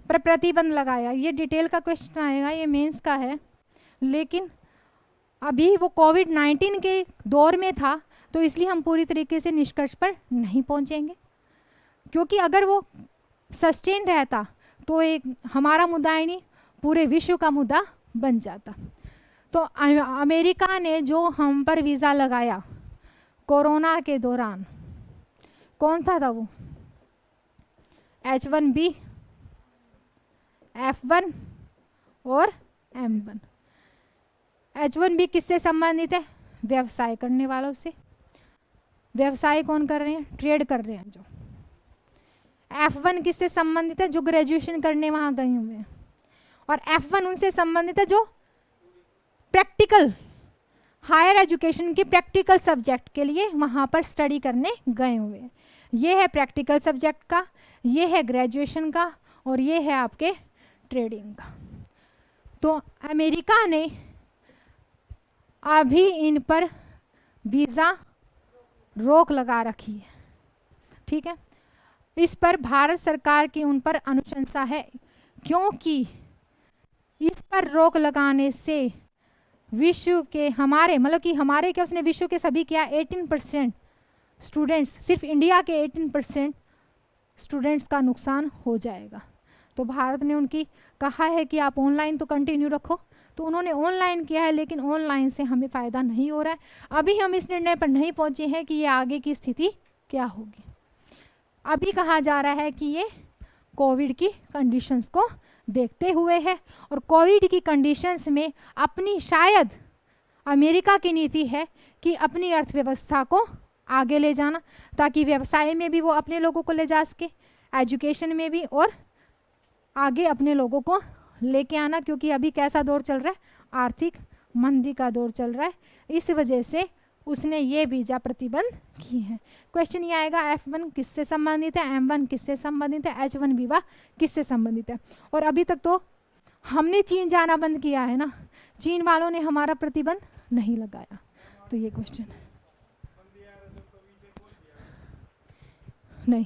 पर प्रतिबंध लगाया। ये डिटेल का क्वेश्चन आएगा, ये मेंस का है। लेकिन अभी वो कोविड-19 के दौर में था, तो इसलिए हम पूरी तरीके से निष्कर्ष पर नहीं पहुंचेंगे, क्योंकि अगर वो सस्टेन रहता तो एक हमारा मुद्दा ही नहीं, पूरे विश्व का मुद्दा बन जाता। तो अमेरिका ने जो हम पर वीज़ा लगाया कोरोना के दौरान, कौन था वो? H1B, F1 और M1। H1B किससे संबंधित है? व्यवसाय करने वालों से। व्यवसाय कौन कर रहे हैं? ट्रेड कर रहे हैं जो। F1 किससे संबंधित है? जो ग्रेजुएशन करने वहां गए हुए हैं। और F1 उनसे संबंधित है जो प्रैक्टिकल, हायर एजुकेशन के प्रैक्टिकल सब्जेक्ट के लिए वहां पर स्टडी करने गए हुए हैं। ये है प्रैक्टिकल सब्जेक्ट का, ये है ग्रेजुएशन का, और ये है आपके ट्रेडिंग का। तो अमेरिका ने अभी इन पर वीज़ा रोक लगा रखी है, ठीक है। इस पर भारत सरकार की उन पर अनुशंसा है, क्योंकि इस पर रोक लगाने से विश्व के हमारे, मतलब कि हमारे क्या, उसने विश्व के सभी क्या 18% स्टूडेंट्स, सिर्फ इंडिया के 18% स्टूडेंट्स का नुकसान हो जाएगा। तो भारत ने उनकी कहा है कि आप ऑनलाइन तो कंटिन्यू रखो, तो उन्होंने ऑनलाइन किया है, लेकिन ऑनलाइन से हमें फ़ायदा नहीं हो रहा है। अभी हम इस निर्णय पर नहीं पहुंचे हैं कि ये आगे की स्थिति क्या होगी। अभी कहा जा रहा है कि ये कोविड की कंडीशंस को देखते हुए है, और कोविड की कंडीशंस में अपनी, शायद अमेरिका की नीति है कि अपनी अर्थव्यवस्था को आगे ले जाना, ताकि व्यवसाय में भी वो अपने लोगों को ले जा सके, एजुकेशन में भी, और आगे अपने लोगों को लेके आना। क्योंकि अभी कैसा दौर चल रहा है? आर्थिक मंदी का दौर चल रहा है। इस वजह से उसने ये वीजा प्रतिबंध किए हैं। क्वेश्चन ये आएगा F1 किससे संबंधित है, M1 किससे संबंधित है, H1 वीजा किससे संबंधित है। और अभी तक तो हमने चीन जाना बंद किया है ना, चीन वालों ने हमारा प्रतिबंध नहीं लगाया। तो ये क्वेश्चन नहीं,